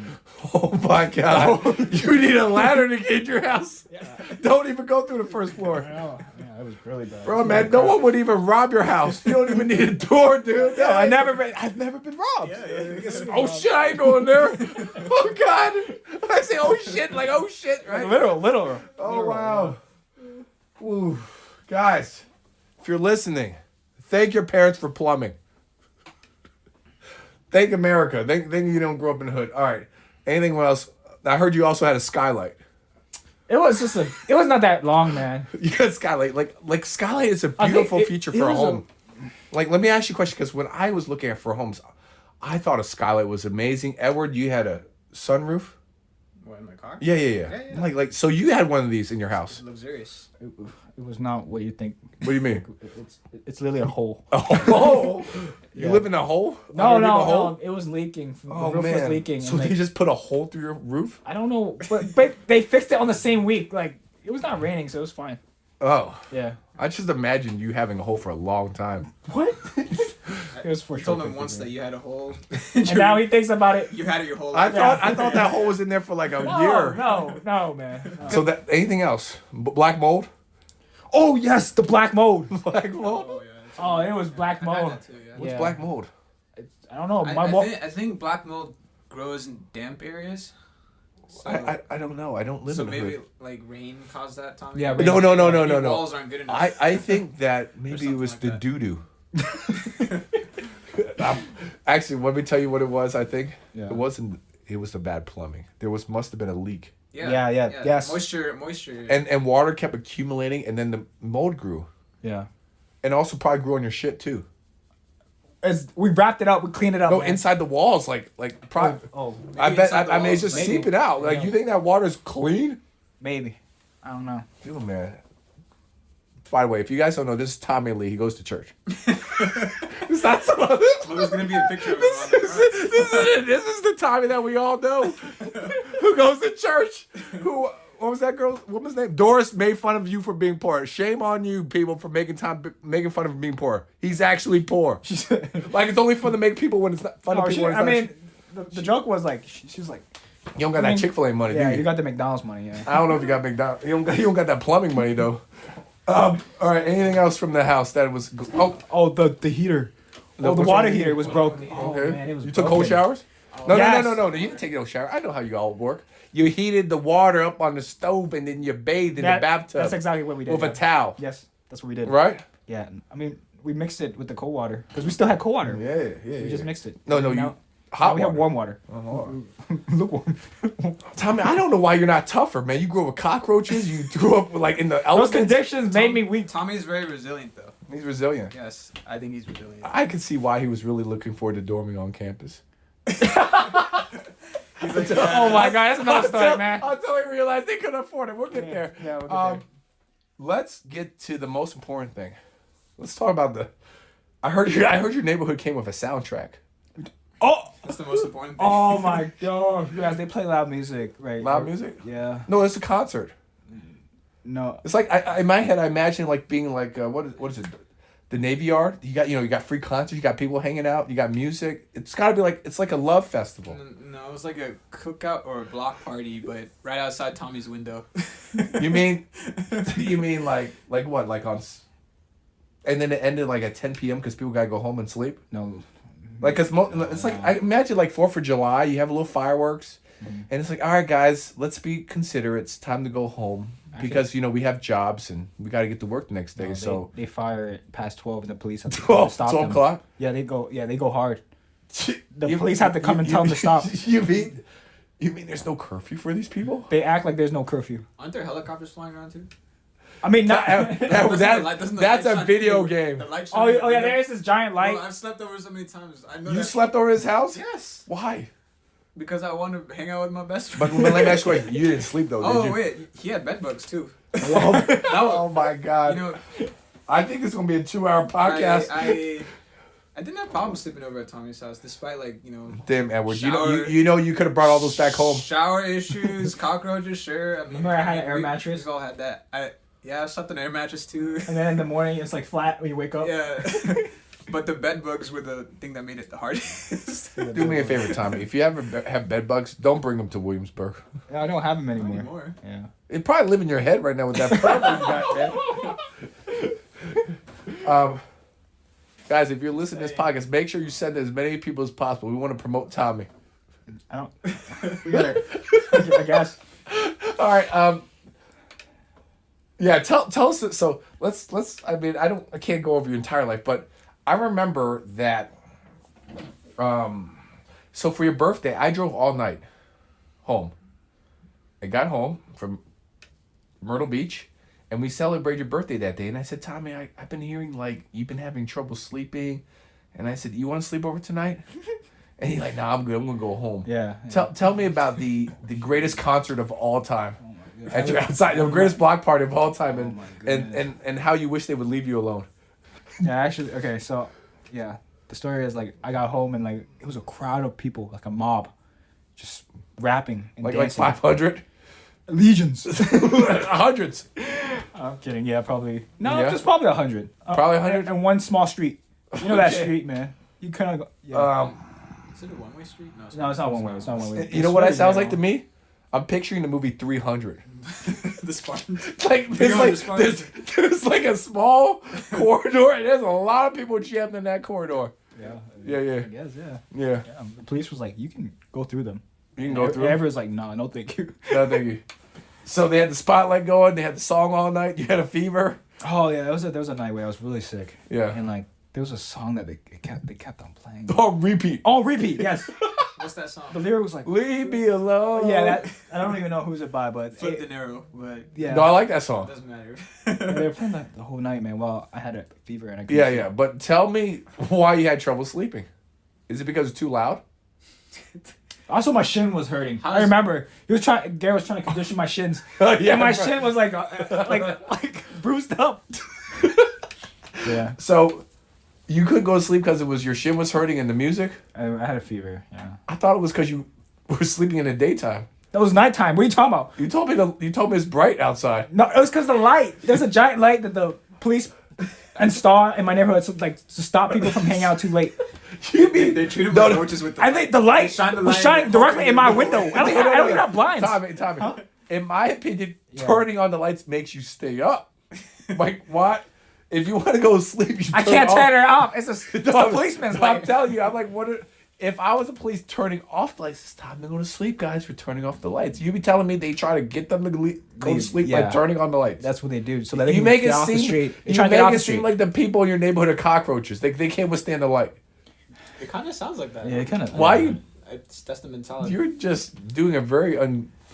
Oh my god. You need a ladder to get in your house. Yeah. Don't even go through the first floor. I know. Yeah, it was really bad. Bro, man, no one would even rob your house. You don't even need a door, dude. Yeah, I've never been robbed. Yeah. Oh shit, I ain't going there. Oh god. I say oh shit, like oh shit, right? Literal. Oh wow. Woo. Guys, if you're listening, thank your parents for plumbing. Thank America. Thank you don't grow up in the hood. All right. Anything else? I heard you also had a skylight. It was just it was not that long, man. You had a skylight. Like skylight is a I think beautiful it- feature it for a was home. Like, let me ask you a question, because when I was looking at for homes, I thought a skylight was amazing. Edward, you had a sunroof? What? in my car? Yeah. Yeah. Like so you had one of these in your house. It's luxurious. It was not what you think. What do you mean? It's literally a hole. A hole? You Yeah. live in a hole? No, Underneath a hole? no. It was leaking. The Oh roof man. was leaking. So and, they like, just put a hole through your roof? I don't know, but they fixed it on the same week. Like it was not raining, so it was fine. Oh. Yeah. I just imagined you having a hole for a long time. What? It was for I sure. told him once that you had a hole. And now he thinks about it. You had it your whole I life. thought that hole was in there for like a year. No, man. No. So that anything else? Black mold? Oh yes, the black mold. Black mold? Oh, yeah. Oh, it was black I had mold. that too, yeah. What's Yeah. black mold? I don't know. I think black mold grows in damp areas. So, I don't know. I don't live so in a maybe hood. like rain caused that, Tommy? Yeah, Maybe No. your walls aren't good enough. I think that maybe it something was like the that. doo-doo. Actually, let me tell you what it was, I think. Yeah. It wasn't. It was the bad plumbing. Must have been a leak. Yeah, yes. Moisture. And water kept accumulating, and then the mold grew. Yeah. And also probably grew on your shit, too. As we wrapped it up, we cleaned it up. No, man. inside the walls, probably. Oh, I bet. inside the I mean, it's walls, just maybe. seeping out. Like, Yeah. you think that water's clean? maybe. I don't know. Dude, man. By the way, if you guys don't know, this is Tommy Lee. He goes to church. It's not some other. Well, there's gonna be a picture of him on the front. This is the Tommy that we all know, who goes to church. What was that girl? What was her name? Doris made fun of you for being poor. Shame on you, people, for making fun of him being poor. He's actually poor. Like it's only fun to make people when it's not fun. Oh, to people when it's I not. mean, the joke was like, she was like, You don't got I mean, that Chick-fil-A money, yeah, do you? you got the McDonald's money, yeah. I don't know if you got McDonald's. You don't got that plumbing money though. All right. Anything else from the house that was? Oh, the heater. No, The which water one? heater was broken. Oh Okay. man, it was. You took cold broken. showers? No, Yes. no. You didn't take no shower. I know how you all work. You heated the water up on the stove and then you bathed in the bathtub. That's exactly what we did. with yeah. a towel. Yes, that's what we did. Right? Yeah, I mean, we mixed it with the cold water because we still had cold water. Yeah. We just mixed it. No, Now- you now hot we have water. warm water. Lukewarm. Tommy, I don't know why you're not tougher, man. You grew up with cockroaches. You grew up like in the Those elements. conditions made me weak. Tommy's very resilient, though. He's resilient. Yes, I think he's resilient. I could see why he was really looking forward to dorming on campus. He's like, Oh my god, that's another story, man. Until he realized they couldn't afford it. We'll get there. Yeah, we'll get there. Let's get to the most important thing. Let's talk about the. I heard your neighborhood came with a soundtrack. Oh, That's the most important thing. oh my god, you guys, they play loud music, right? Loud music? Yeah. No, it's a concert. No. It's like I in my head I imagine like being like what is it? The Navy Yard. You got free concerts. You got people hanging out. You got music. It's got to be like it's like a love festival. No, it was like a cookout or a block party, but right outside Tommy's window. You mean like what like on? And then it ended like at 10 p.m. because people gotta go home and sleep. No. Like, cause it's like I imagine like 4th of July, you have a little fireworks, and it's like, all right, guys, let's be considerate. It's time to go home because we have jobs and we got to get to work the next day. No, So they fire it past 12 and the police have to 12 stop 12 them. o'clock. Yeah, they go hard. The You- police have to come and tell them to stop. You mean there's no curfew for these people? They act like there's no curfew. Aren't there helicopters flying around too? I mean, not. Doesn't the That's light a shine video through? game. The light Oh, shine yeah, through. there is this giant light. Well, I've slept over so many times. I know You that. slept over his house? Yes, Why? because I want to hang out with my best But friend. let me ask you, a question. You didn't sleep though, did Oh you? wait, he had bed bugs too. Oh my God! You know, I think it's gonna be a 2-hour podcast. I didn't have problems sleeping over at Tommy's house, despite Damn, Edward, Shower. you could have brought all those back home. shower issues, cockroaches. Sure, I mean, Remember I had an air mattress? We all had that. I slept on an air mattress too. And then in the morning, it's like flat when you wake up. Yeah. But the bed bugs were the thing that made it the hardest. Do me a favor, Tommy. If you ever have bed bugs, don't bring them to Williamsburg. I don't have them Not anymore. anymore. Yeah. It probably live in your head right now with that problem you got, man. Guys, if you're listening to this podcast, make sure you send to as many people as possible. We want to promote Tommy. I don't. We gotta. I guess. All right. Yeah. Tell us. So let's. I mean, I can't go over your entire life, but I remember that. So for your birthday, I drove all night home. I got home from Myrtle Beach, and we celebrated your birthday that day. And I said, Tommy, I've been hearing like you've been having trouble sleeping, and I said, you want to sleep over tonight? And he's like, nah, I'm good. I'm gonna go home. Yeah. Tell me about the greatest concert of all time. At your outside, the greatest block party of all time, and how you wish they would leave you alone. Yeah, actually, okay, so, yeah, the story is, like, I got home and, like, it was a crowd of people, like a mob, just rapping and Like dancing. 500, Legions. hundreds. I'm kidding, yeah, probably. No, Yeah? just probably 100. Probably 100? And one small street. You know that Okay. street, man. You kind of go, yeah. Is it a one-way street? No, No, it's not one way, it's not one way. You know what that sounds like to me? I'm picturing the movie 300. the Spartans. Like there's like a small corridor, and there's a lot of people jammed in that corridor. Yeah. Yeah, yeah, I guess, yeah. yeah. Yeah, the police was like, you can go through them. You can go through. Everyone's like, no, thank you. No, thank you. So they had the spotlight going. They had the song all night. You had a fever. Oh yeah, there was a night where I was really sick. Yeah. And like there was a song that they kept on playing. Oh, repeat. Oh, repeat, yes. What's that song? The lyric was like, Leave me alone. yeah, that I don't even know who's it by, but Flip De Niro, but yeah. No, I like that song. doesn't matter. They were playing that the whole night, man. Well, I had a fever and I couldn't Yeah, sleep. yeah. But tell me why you had trouble sleeping. Is it because it's too loud? Also, my shin was hurting. How I does- remember Gary was trying to condition my shins, Yeah, and my right. shin was like bruised up. Yeah, So you couldn't go to sleep because it was your shin was hurting and the music? I had a fever. Yeah, I thought it was because you were sleeping in the daytime. that was nighttime. What are you talking about? You told me it's bright outside. No, it was because the light. There's a giant light that the police install in my neighborhood to stop people from hanging out too late. You mean They treat him No, like no. torches with the I think the light shine the was light shining and directly open in my the window. door. I don't even have blinds. Tommy. In my opinion, turning on the lights makes you stay up. Like what? If you want to go to sleep, you I can't turn it off. It's a No, policeman's I'm light. telling you, I'm like, if I was the police turning off the lights, it's time to go to sleep, guys. We're turning off the lights. You be telling me they try to get them to go to sleep by Yeah. turning on the lights. That's what they do. So that they you can make get it off the seem street. They you try to get make off it the street. seem like the people in your neighborhood are cockroaches. They can't withstand the light. It kind of sounds like that. Yeah, kind of. Why That's the mentality. you're just doing a very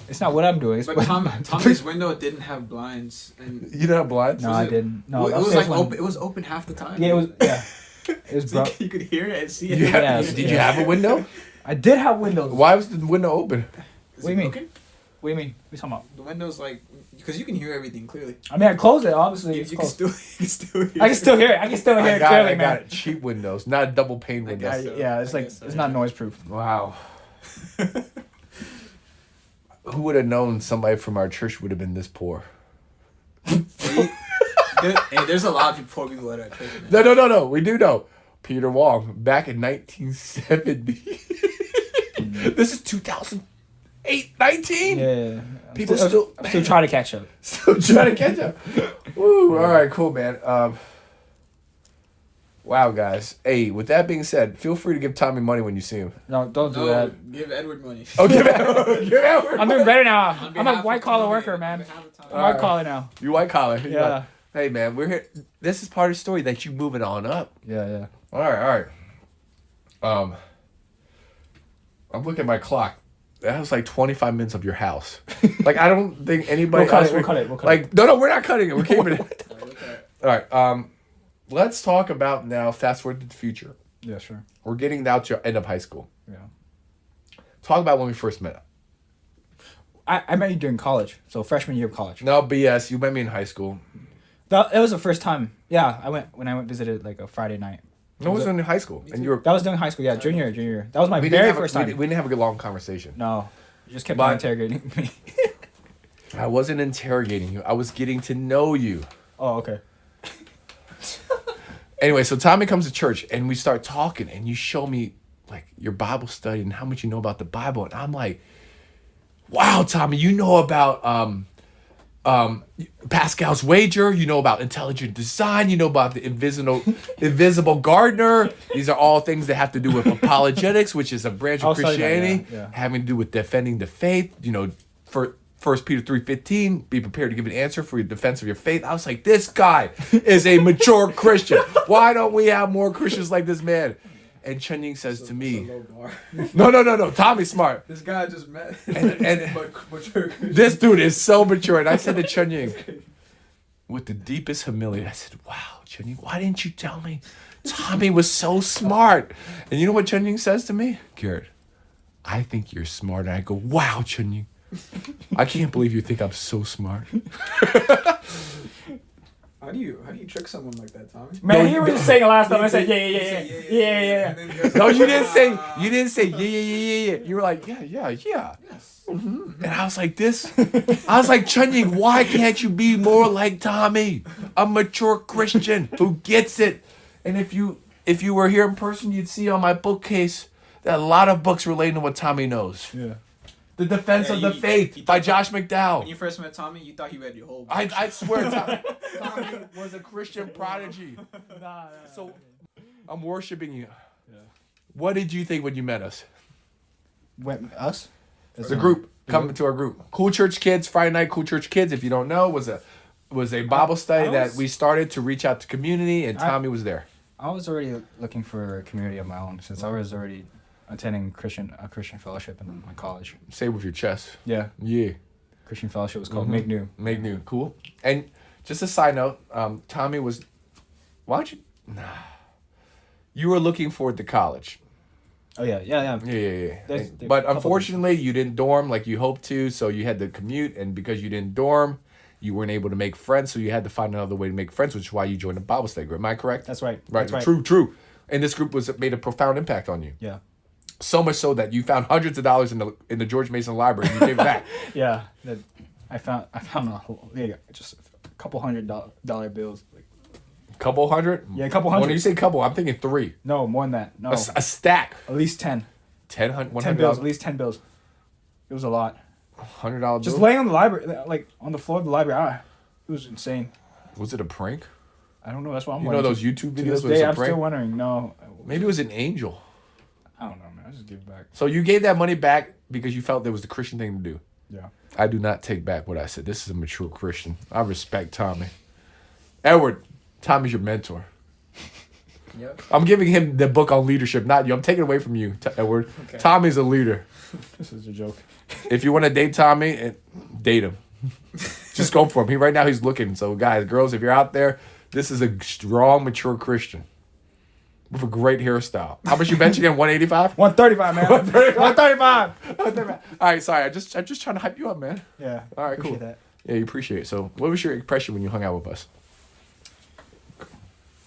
It's not what I'm doing. It's But Tommy's window didn't have blinds, and you don't have blinds. No, Was I it- didn't. No, it was upstairs like one- open. It was open half the time. Yeah, it was. Yeah, it was So bro. you could hear it and see it. Yeah. Did you have a window? I did have windows. Why was the window open? Is What do it you mean? broken? What do you mean? What are you talking about? The window's like because you can hear everything clearly. I mean, I closed it. Obviously, You, it's you can closed. still hear. I can still hear it. I can still hear I it got clearly, it. I got man. it. Cheap windows, not a double pane window. guess. so. Yeah, it's I like guess so, it's yeah. not noise proof. Wow. Who would have known somebody from our church would have been this poor? There's a lot of poor people at our church. man. No. We do know. Peter Wong, back in 1970. This is 2008, 19. Yeah, People I'm still trying to catch up. still trying to catch up. Woo, all right, cool, man. Wow, guys. Hey, with that being said, feel free to give Tommy money when you see him. No, don't do No, that. give Edward money. Oh, give Edward I'm doing better now. On I'm behalf a of white collar Tommy, worker, on man. behalf of Tommy. I'm white collar now. You white collar. Yeah. Hey, man, we're here. This is part of the story that you moving on up. Yeah. All right. I'm looking at my clock. That was like 25 minutes of your house. Like, I don't think anybody We'll cut else it, we'll cut it, we'll cut like, no, we're not cutting it. We're keeping it. Okay. All right. Let's talk about now. Fast forward to the future. Yeah, sure. We're getting now to end of high school. Yeah. Talk about when we first met. I met you during college, so freshman year of college. No BS. You met me in high school. That was the first time. Yeah, I went visited like a Friday night. No, it was in high school, and you were. That was during high school. Yeah, junior year. That was my We didn't very have a- first we time. di- We didn't have a good long conversation. No, you just kept But- on interrogating me. I wasn't interrogating you. I was getting to know you. Oh, okay. Anyway, so Tommy comes to church and we start talking and you show me like your Bible study and how much you know about the Bible. And I'm like, wow, Tommy, you know about Pascal's wager, you know about intelligent design, you know about the invisible gardener. These are all things that have to do with apologetics, which is a branch of I'll study that, Christianity, yeah. having to do with defending the faith, you know, for 1 Peter 3:15, be prepared to give an answer for your defense of your faith. I was like, this guy is a mature Christian. Why don't we have more Christians like this man? And Chen Ying says to me, no, Tommy's smart. This guy just met. And Mature. this dude is so mature. And I said to Chen Ying, with the deepest humility, I said, wow, Chen Ying, why didn't you tell me Tommy was so smart. And you know what Chunying says to me? Garrett, I think you're smart. And I go, wow, Chunying. I can't believe you think I'm so smart. How do you trick someone like that, Tommy? Man, you were just saying it last time. I said, yeah. No, you didn't say, yeah. You were like, yeah. Yes. And I was like, I was like, Chunying, why can't you be more like Tommy? A mature Christian who gets it. And if you were here in person, you'd see on my bookcase that a lot of books relating to what Tommy knows. Yeah. The Defense of the Faith by Josh McDowell. When you first met Tommy, you thought he read your whole book. I swear, Tommy was a Christian prodigy. So I'm worshiping you. Yeah. What did you think when you met us? Us? The group. Coming to our group. Cool Church Kids, Friday night Cool Church Kids, if you don't know, was a Bible study that we started to reach out to community, and Tommy was there. I was already looking for a community of my own since I was already attending a Christian fellowship in my college. Say it with your chest. Yeah. Yeah. Christian fellowship was called Make New. Make New. Cool. And just a side note, Tommy was, why don't you, you were looking forward to college. Oh, yeah. Yeah. There's But a couple unfortunately, you didn't dorm like you hoped to, so you had to commute, and because you didn't dorm, you weren't able to make friends, so you had to find another way to make friends, which is why you joined the Bible study group. Am I correct? That's right. Right. That's right. True. And this group made a profound impact on you. Yeah. So much so that you found hundreds of dollars in the George Mason Library and you gave it back. Yeah. I found just a couple $100 bills. Couple hundred? Yeah, a couple hundred. When you say couple, I'm thinking three. No, more than that. No. A stack. At least 10. 10 $10 bills. At least 10 bills. It was a lot. $100 Just bill? laying on the library, like on the floor of the library. It was insane. Was it a prank? I don't know. That's what I'm You know wondering. those YouTube To videos this where it's day, a I'm prank? still wondering. No. Maybe it was an angel. I don't know, man. I just give it back. So you gave that money back because you felt that was the Christian thing to do. Yeah. I I do not take back what I said. This is a mature Christian. I respect Tommy. Edward, Tommy's your mentor. Yep. I'm giving him the book on leadership, not you. I'm taking it away from you, Edward. Okay. Tommy's a leader. This is a joke. If you want to date Tommy, date him. Just go for him. Right now he's looking. So guys, girls, if you're out there, this is a strong, mature Christian with a great hairstyle. How much you bench again? 185? 135, man. 135. All right, sorry. I'm just trying to hype you up, man. Yeah. All right, appreciate cool. That. Yeah, you appreciate it. So, what was your impression when you hung out with us?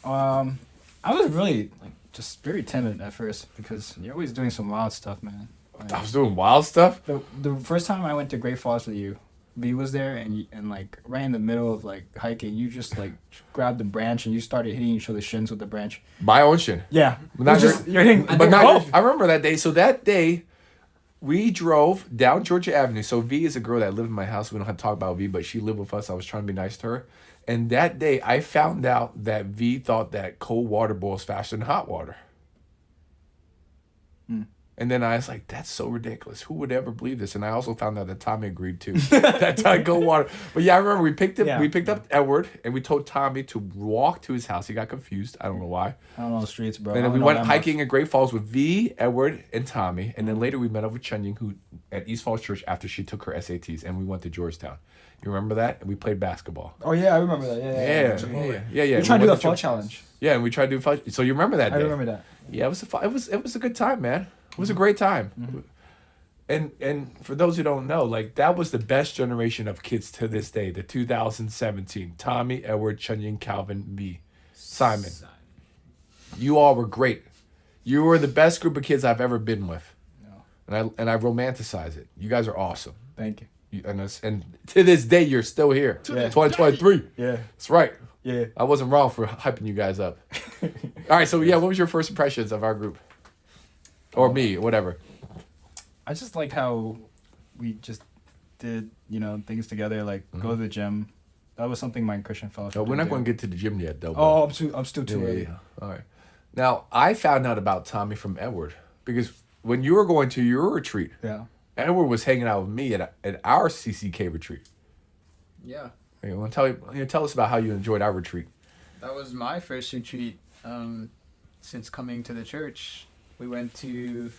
I was really just very timid at first because you're always doing some wild stuff, man. I was doing wild stuff. The first time I went to Great Falls with you, V was there, and like right in the middle of like hiking, you just like grabbed the branch and you started hitting each other's shins with the branch. My own shin. Yeah, Not you're hitting. But not, I remember that day. So that day, we drove down Georgia Avenue. So V is a girl that lived in my house. We don't have to talk about V, but she lived with us. I was trying to be nice to her. And that day, I found out that V thought that cold water boils faster than hot water. And then I was like, that's so ridiculous. Who would ever believe this? And I also found out that Tommy agreed too. That cold water. But yeah, I remember we picked up Edward and we told Tommy to walk to his house. He got confused. I don't know why. I don't know the streets, bro. And then we went hiking at Great Falls with V, Edward, and Tommy. And then later we met up with Chunying, who at East Falls Church after she took her SATs, and we went to Georgetown. You remember that? And we played basketball. Oh yeah, I remember that. Yeah. Yeah. We tried to do the fall challenge. Yeah, and we tried to do fun. So you remember that day? I remember that. Yeah, it was a good time, man. It was a great time. Mm-hmm. And for those who don't know, like that was the best generation of kids to this day, the 2017. Tommy, Edward, Chunying, Calvin, V, Simon. You all were great. You were the best group of kids I've ever been with. No. And I romanticize it. You guys are awesome. Thank you. And to this day, you're still here. Yeah. 2023. Yeah. That's right. Yeah. I wasn't wrong for hyping you guys up. All right, so yeah, what was your first impressions of our group? Or me, whatever. I just liked how we just did, things together, like go to the gym. That was something my Christian fellowship. No, we're didn't not do. going to get to the gym yet, though. Oh, I'm still too early. Yeah. All right. Now, I found out about Tommy from Edward because when you were going to your retreat, Yeah. Edward was hanging out with me at our CCK retreat. Yeah. You want to tell us about how you enjoyed our retreat? That was my first retreat since coming to the church. We went to,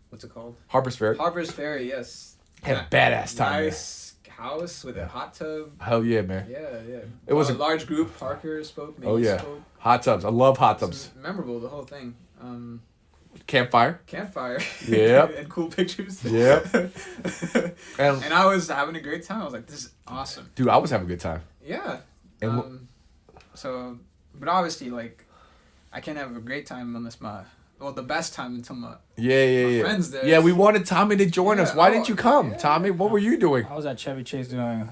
what's it called? Harper's Ferry. Harper's Ferry, yes. Had a badass time. Nice house with a hot tub. Hell yeah, man. Yeah. It was a a large group. Parker spoke. Oh Mace yeah, spoke. hot tubs. I love hot It was tubs. memorable, the whole thing. Campfire. Campfire. Yep. And cool pictures. Yep. And I was having a great time. I was like, this is awesome. Dude, I was having a good time. Yeah. And So, but obviously, like, I can't have a great time unless the best time until my Yeah. friends there. Yeah, we wanted Tommy to join us. Yeah, Why didn't you come, yeah. Tommy? What were you doing? I was at Chevy Chase doing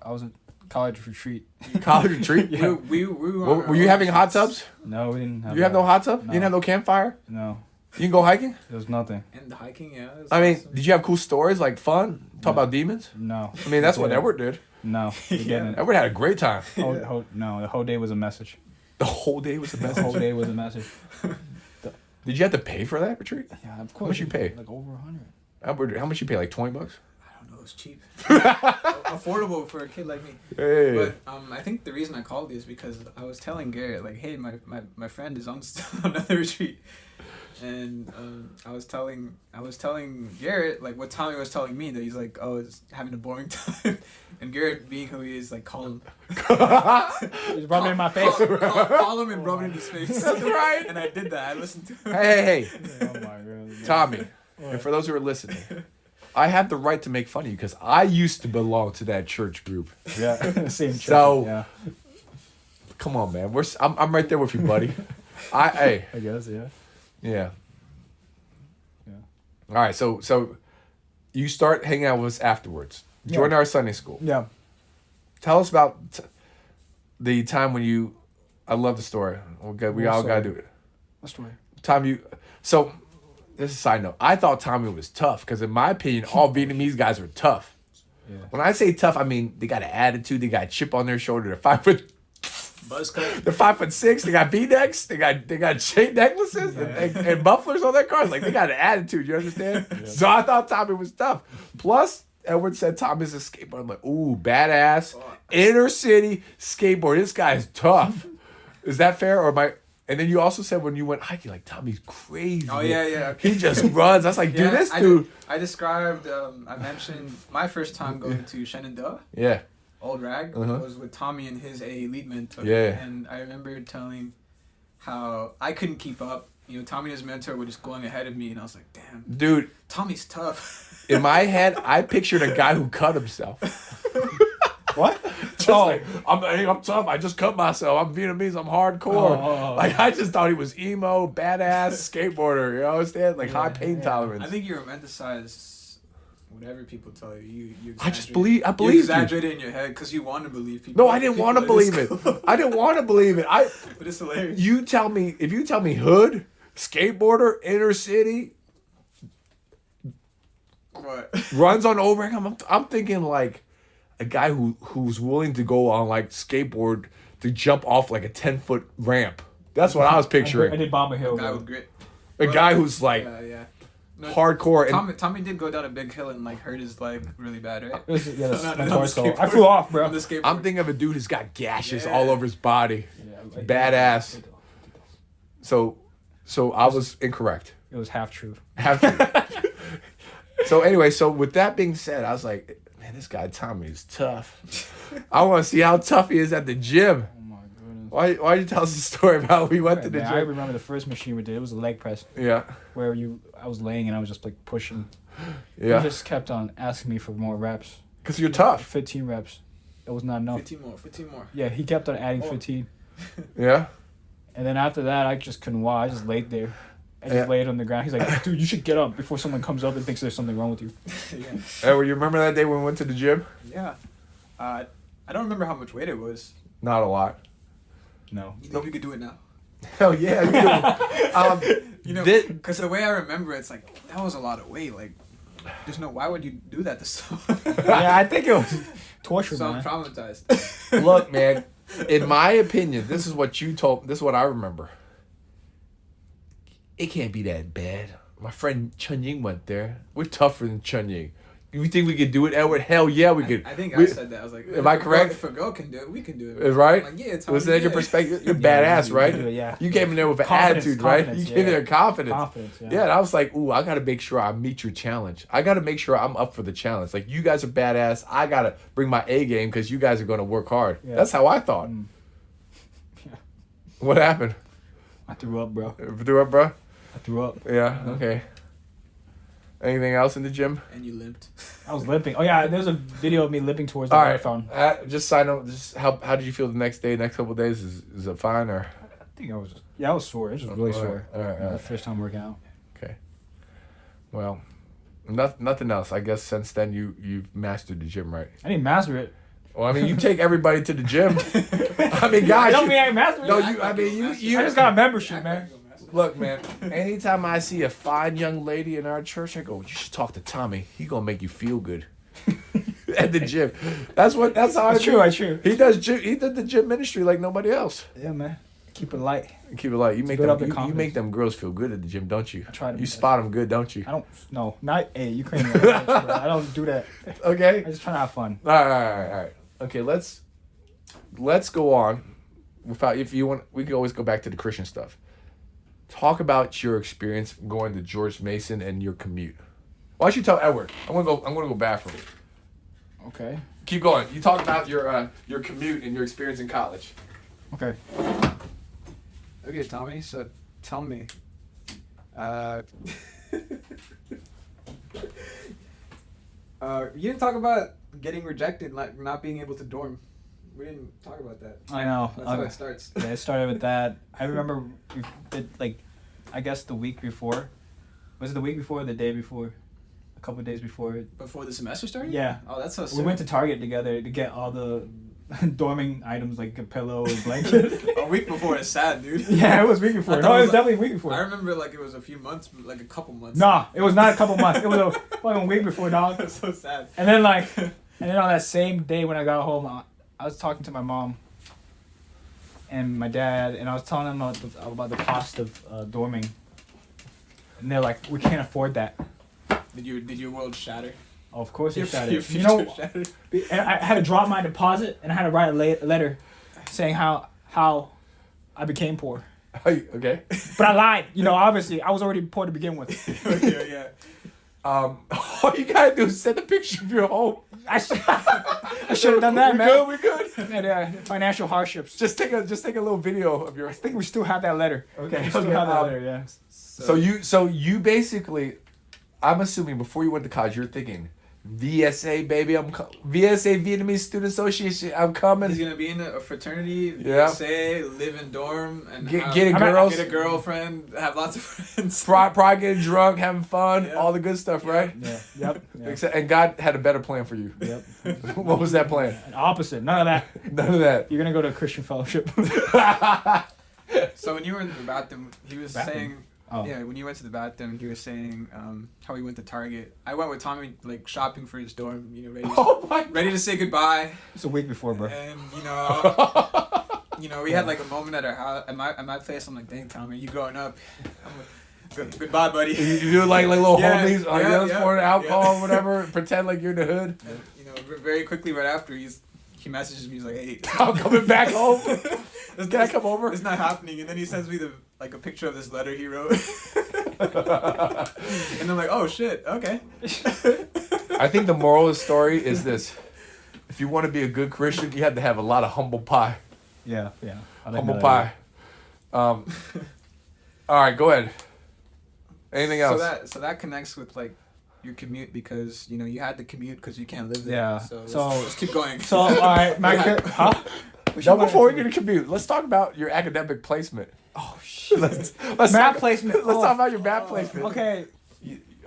I was at college retreat. College retreat? Yeah. We Were you having hot tubs? No, we didn't have You have no that. hot tub? You No. didn't have no campfire? No, You can go hiking? there was nothing. And the hiking, yeah. it was I mean, awesome. did you have cool stories, like fun? Talk about demons? No. I mean, that's what Yeah. Edward did. No, we didn't. Edward had a great time. No, the whole day was a message. The whole day was the The best. whole day was a message. Did you have to pay for that retreat? Yeah, of course. How much you pay? Like over 100. Edward, how much you pay? Like $20? I don't know, it was cheap. Affordable for a kid like me. Hey. But I think the reason I called you is because I was telling Garrett, like, hey, my friend is on another retreat. And I was telling Garrett, like, what Tommy was telling me, that he's like, oh, it's having a boring time. And Garrett, being who he is, like, call him. He's rubbing it in my face. Call him and rub it in his face. That's right. And I did that. I listened to him. Hey. Oh my god. Tommy, and for those who are listening, I have the right to make fun of you because I used to belong to that church group. Yeah, same church. So- yeah, Come on, man. I'm right there with you, buddy. I guess yeah. Yeah. Yeah. All right, so you start hanging out with us afterwards. Join our Sunday school. Yeah. Tell us about the time when you. I love the story. We all gotta do it. What story? Time you. So, this is a side note. I thought Tommy was tough because, in my opinion, all Vietnamese guys are tough. Yeah. When I say tough, I mean they got an attitude. They got a chip on their shoulder. They're 5 foot. Buzz cut. They're 5'6". They got V-necks. They got chain necklaces and mufflers on their cars. Like they got an attitude. You understand? So I thought Tommy was tough. Plus, Edward said Tommy's a skateboarder. I'm like, ooh, badass, inner city skateboard. This guy's tough. Is that fair? Or my? And then you also said when you went hiking, like Tommy's crazy. Oh, yeah. He just runs. I was like, dude, Yeah, this dude. I described, I mentioned my first time going to Shenandoah. Yeah. Old Rag Uh-huh. was with Tommy and his AA lead mentor. Yeah. And I remember telling how I couldn't keep up. You know, Tommy and his mentor were just going ahead of me, and I was like, damn, Dude, Tommy's tough. in my head, I pictured a guy who cut himself. What? Just like, I'm tough. I just cut myself. I'm Vietnamese. I'm hardcore. Oh. Like, I just thought he was emo, badass skateboarder. You understand? Like, high pain tolerance. I think you romanticize whatever people tell you. You I just exaggerate- I You believed you. exaggerate it in your head because you want to believe people. No, I didn't want to believe it. I didn't want to believe it. But it's hilarious. If you tell me hood, skateboarder, inner city, What? runs on overhang, I'm thinking like a guy who's willing to go on like skateboard to jump off like a 10-foot ramp. That's what I was I picturing. did Bomber Hill. Guy bro. with grit. A guy who's like Yeah. No, hardcore and Tommy did go down a big hill and like hurt his leg really bad, right? Yeah, that's No, my no, toy skull. skateboard. I flew off, bro. On the skateboard. I'm thinking of a dude who's got gashes Yeah. all over his body. Yeah, Badass. So I was incorrect. It was half true. Have to. So anyway, so with that being said, I was like, man, this guy Tommy is tough. I want to see how tough he is at the gym. Oh my goodness. Why you tell us the story about how we went to the Man, I gym? remember the first machine we did. It was a leg press Yeah, where I was laying and I was just like pushing. He yeah. just kept on asking me for more reps. Because you're tough. 15 reps. It was not enough. 15 more. Yeah, he kept on adding Oh. 15. Yeah. And then after that, I just couldn't walk. I just laid there. I just Yeah. laid on the ground. He's like, dude, you should get up before someone comes up and thinks there's something wrong with you. Yeah. Edward, you remember that day when we went to the gym? Yeah. I don't remember how much weight it was. Not a lot. No. You think we could do it now? Hell yeah. You know, Thi- because the way I remember it's like, that was a lot of weight. Like, why would you do that to someone? Yeah, I think it was torture, So I'm man. traumatized. Look, man. In my opinion, this is what you told. This is what I remember. It can't be that bad. My friend Chun Ying went there. We're tougher than Chun Ying. You think we could do it, Edward? Hell yeah, we could. I think I We- said that. I was like, Am I correct? If a girl can do it, we can do it. Is right? I'm like, yeah, Was that your perspective? You're badass, right? Yeah. You came in there with an Confidence, attitude, right? You confidence, came in there yeah. confidence. Confidence, yeah. Yeah, and I was like, ooh, I got to make sure I meet your challenge. I got to make sure I'm up for the challenge. Like, you guys are badass. I got to bring my A game because you guys are going to work hard. Yeah. That's how I thought. Yeah. What happened? I threw up, bro. Do it, bro? I threw up. Yeah, okay. Anything else in the gym? And you limped. I was limping. Oh yeah, there's a video of me limping towards the All right. microphone. Just sign up. Just how did you feel the next day, next couple of days? Is it fine or? I think I was. I was sore. It was really All right, sore. all right, all right. The first time working out. Okay. Well, nothing else. I guess since then you've mastered the gym, right? I didn't master it. Well, I mean, you take everybody to the gym. I mean, guys. I don't mean I mastered it. No, you. I mean, you. I just got a membership, man. Look, man. Anytime I see a fine young lady in our church, I go, "You should talk to Tommy. He gonna make you feel good." At the gym. That's how I That's do. true. That's true. He does gym. He did the gym ministry like nobody else. Yeah, man. Keep it light. Keep it light. You make build up them. their You confidence. make them girls feel good at the gym, don't you? I try to. You spot them good, don't you? I don't. No, not. Hey, you crazy. I don't do that. Okay. I just try to have fun. All right. Okay, let's go on. Without, if you want, we can always go back to the Christian stuff. Talk about your experience going to George Mason and your commute. Why don't you tell Edward? I'm gonna go bathroom. Okay. Keep going. You talk about your commute and your experience in college. Okay. Okay, Tommy. So tell me. You didn't talk about getting rejected, like not being able to dorm. We didn't talk about that. I know. That's how it starts. Yeah, it started with that. I remember we did I guess the week before. Was it the week before or the day before? A couple of days before. Before the semester started? Yeah. Oh, that's so We sick. went to Target together to get all the dorming items like a pillow and blanket. A week before is sad, dude. Yeah, it was week before. I No, thought it it was was definitely a week before. I remember like it was a few months, like a couple months. Nah, it was not a couple months. It was a fucking week before, dog. That's so sad. And then on that same day when I got home, I was talking to my mom and my dad, and I was telling them about the cost of dorming. And they're like, "We can't afford that." Did your world shatter? Oh, of course it Your shattered. future You know, shattered. and I had to drop my deposit, and I had to write a letter saying how I became poor. Okay. But I lied. You know, obviously, I was already poor to begin with. Yeah. All you gotta do is send a picture of your home. I should have done that, We man. good. We good. And, financial hardships. Just take a little video of your. I think we still have that letter. Okay. We still have that letter, yeah. So you basically, I'm assuming before you went to college, you're thinking, VSA baby, VSA Vietnamese Student Association, I'm coming. He's gonna be in a fraternity, Yeah. say, live in dorm, and Get get a girlfriend, have lots of friends. probably getting drunk, having fun, Yeah. all the good stuff, right? Yeah. Yep. Except, and God had a better plan for you. Yep. What was that plan? And opposite. None of that. None of that. You're gonna go to a Christian fellowship. So when you were in the bathroom, he was saying, Oh. yeah, when you went to the bathroom, he was saying how he went to Target. I went with Tommy, like shopping for his dorm, Oh my ready to say goodbye, It's a week before, bro. and we had like a moment at our house, at my place. I'm like, dang, Tommy, you growing up. I'm like, goodbye, buddy. You do like little Yeah, homies, yeah, for alcohol, yeah. whatever. Pretend like you're in the hood. And, very quickly right after, he messages me. He's like, hey, I'm coming back home. Can I come over? It's not happening. And then he sends me a picture of this letter he wrote. And I'm like, oh shit, okay. I think the moral of the story is this: if you want to be a good Christian, you have to have a lot of humble pie. Yeah. I like Humble that pie. All right, go ahead. Anything else? So that connects with like your commute because you had to commute because you can't live there. Yeah. So So- let's keep going. So, all right, huh? No, before we get to commute, let's talk about your academic placement. Oh shit. Let's Math talk, placement. Let's Oh. talk about your math placement. Okay.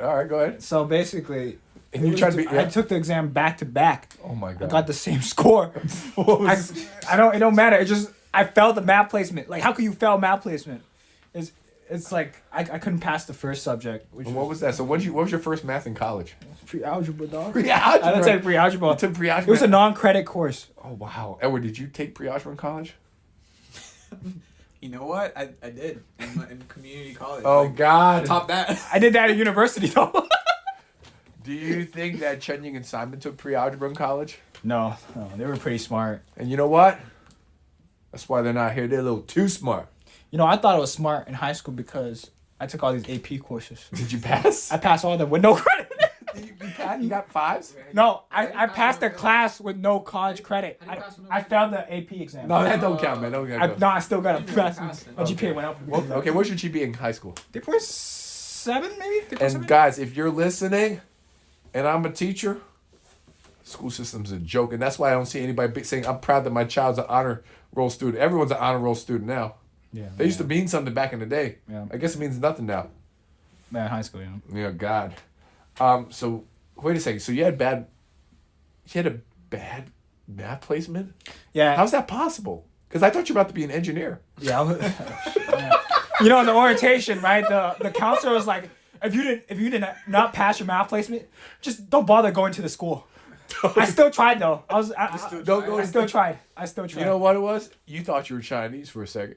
All right, go ahead. So basically, And you tried to be. I took the exam back to back. Oh my I god. got the same score. I don't. It don't matter. It just I failed the math placement. Like, how could you fail math placement? It's like I couldn't pass the first subject. Which And what was that? So what was your first math in college? pre-algebra, dog? Pre-algebra. I didn't take pre-algebra. You took pre-algebra. It was a non-credit course. Oh wow, Edward, did you take pre-algebra in college? You know what? I did in community college. Oh Like, God. top that. I did that at university though. Do you think that Chen Ying and Simon took pre-algebra in college? No, they were pretty smart. And you know what? That's why they're not here. They're a little too smart. You know, I thought I was smart in high school because I took all these AP courses. Did you pass? I passed all of them with no credit. You got 5s? No, I passed the class with no college credit. I failed the AP exam. No, that don't count, man. Don't count. I still got a press. My Okay. GPA went up. Okay, what's your GPA in high school? 3.7 maybe? 3.7? And guys, if you're listening, and I'm a teacher, school system's a joke, and that's why I don't see anybody saying I'm proud that my child's an honor roll student. Everyone's an honor roll student now. Yeah. They used to mean something back in the day. Yeah. I guess it means nothing now. Man, high school, you know. Yeah, God. So wait a second. So you had a bad math placement? Yeah. How's that possible? Because I thought you were about to be an engineer. Yeah. You know, in the orientation, right? The counselor was like, if you did not pass your math placement, just don't bother going to the school. I still tried though. I still tried. You know what it was? You thought you were Chinese for a second.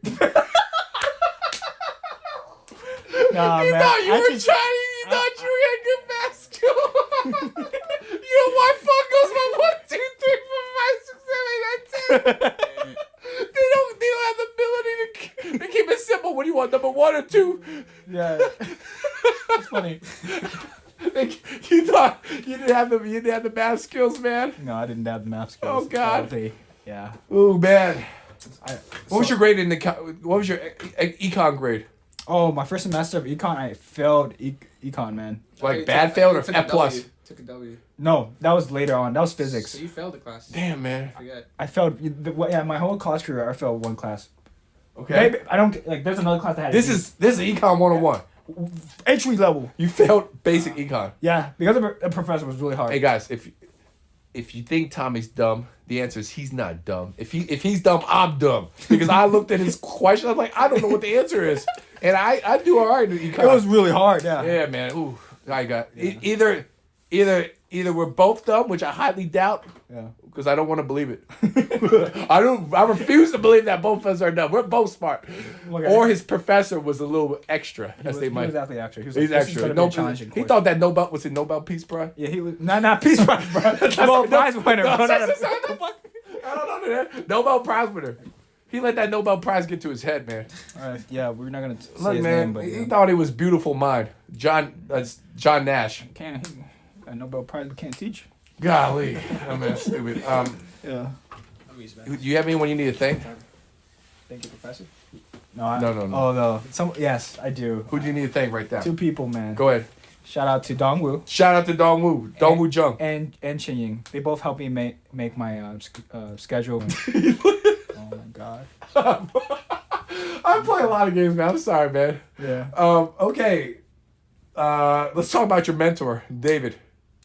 Nah, You man. thought you I were just- Chinese. You thought you had good math skills. You know why fuck goes from 1, 2, 3, 4, 5, 6, 7, 8, 9, 10. They don't have the ability to keep it simple. What do you want? Number 1 or 2? Yeah. It's funny. You thought you didn't have the math skills, man. No, I didn't have the math skills. Oh, God. Yeah. Oh man. What was So- your grade in what was your econ grade? Oh, my first semester of econ, I failed econ, man. Like bad failed or Took a F plus? W. Took a W. No, that was later on. That was physics. So you failed the class. Damn, man. I forget. I failed. Yeah, my whole college career, I failed one class. Okay. Maybe I don't like. There's another class that had This is econ 101. entry level. You failed basic econ. Yeah, because the professor was really hard. Hey guys, if you think Tommy's dumb, the answer is he's not dumb. If he's dumb, I'm dumb. Because I looked at his question, I was like, I don't know what the answer is. And I do all right in econ. It was really hard. Yeah. Yeah, man. Ooh, I got either we're both dumb, which I highly doubt. Yeah. Because I don't want to believe it. I refuse to believe that both of us are dumb. We're both smart. Okay. Or his professor was a little extra, as they He might. was actually extra. He was He's like, this is extra. gonna be a challenging He course. thought that Nobel was it Nobel Peace Prize. Yeah, he was not Peace Prize, bro. Nobel Prize winner. No, bro. I don't know that. Nobel Prize winner. He let that Nobel Prize get to his head, man. Yeah, we're not gonna say Look, his man, name, but he thought he was beautiful mind. John Nash. can't a Nobel Prize we can't teach. Golly, I'm stupid. Yeah. Do you have anyone you need to thank? Thank you, Professor. No. No. Oh no. Yes, I do. Who do you need to thank right now? 2 people, man. Go ahead. Shout out to Dongwoo Shout out to Dongwoo Jung. and Chen Ying. They both helped me make my schedule. Oh my god. I play a lot of games, man. I'm sorry, man. Yeah. Okay. Let's talk about your mentor, David.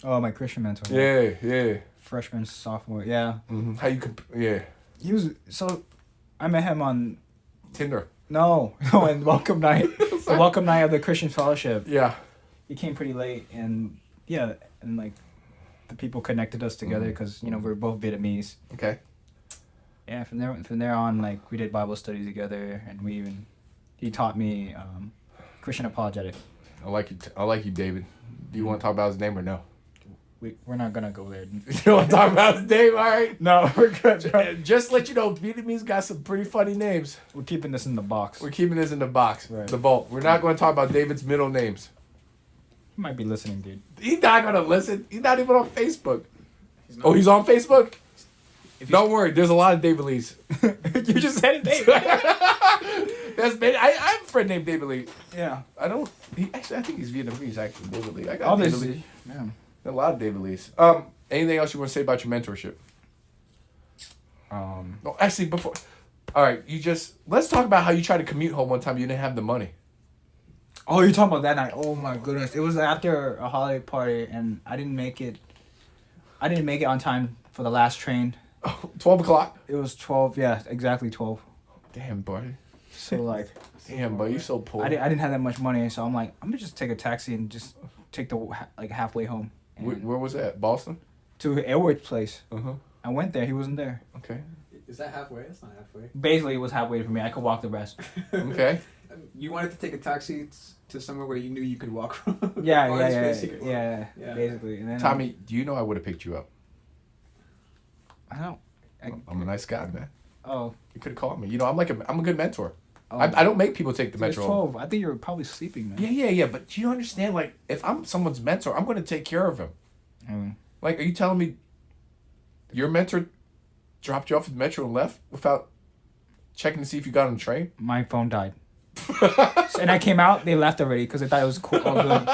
Oh, my Christian mentor. Yeah. Freshman, sophomore. Yeah. Mm-hmm. How you yeah. He was so. I met him on Tinder. no in welcome night. The welcome night of the Christian Fellowship. Yeah. He came pretty late, and yeah, and like the people connected us together because we're both Vietnamese. Okay. Yeah, from there on, like we did Bible studies together, and he taught me Christian apologetic. I like you, David. Do you want to talk about his name or no? We're not gonna go there. You don't want to talk about his name, all right? No, we're good. Bro. Just let you know, Vietnamese got some pretty funny names. We're keeping this in the box. We're keeping this in the box, Right. the vault. We're not going to talk about David's middle names. He might be listening, dude. He's not going to listen. He's not even on Facebook. He's on Facebook? Don't worry, there's a lot of David Lees. You just said it, Dave. That's many. I have a friend named David Lee. Yeah. I think he's Vietnamese, actually, David Lee. I got Obviously. David Lee. Yeah. A lot of David Lees. Anything else you want to say about your mentorship? No, actually, before. All right, let's talk about how you tried to commute home one time. You didn't have the money. Oh, you're talking about that night? Oh my goodness! It was after a holiday party, and I didn't make it. I didn't make it on time for the last train. 12 o'clock. It was 12. Yeah, exactly 12. Damn, buddy. So like, Damn, buddy, you so poor. I didn't have that much money, so I'm like, I'm gonna just take a taxi and just take the halfway home. And Where was that? Boston? to Edward's place. Uh-huh. I went there. He wasn't there. Okay. Is that halfway? That's not halfway. Basically, it was halfway for me. I could walk the rest. Okay. You wanted to take a taxi to somewhere where you knew you could walk from. Yeah, Farthest yeah, place yeah, you could walk. yeah, basically. And then Tommy, do you know I would have picked you up? I don't. I'm a nice guy, man. Oh, You could have called me. You know, I'm a good mentor. oh. I don't make people take the It's metro. 12. I think you were probably sleeping, man. Yeah. But do you understand? Like, if I'm someone's mentor, I'm going to take care of him. Mm. Like, are you telling me your mentor dropped you off at the metro and left without checking to see if you got on the train? My phone died. And I came out, they left already because they thought it was cool. All good.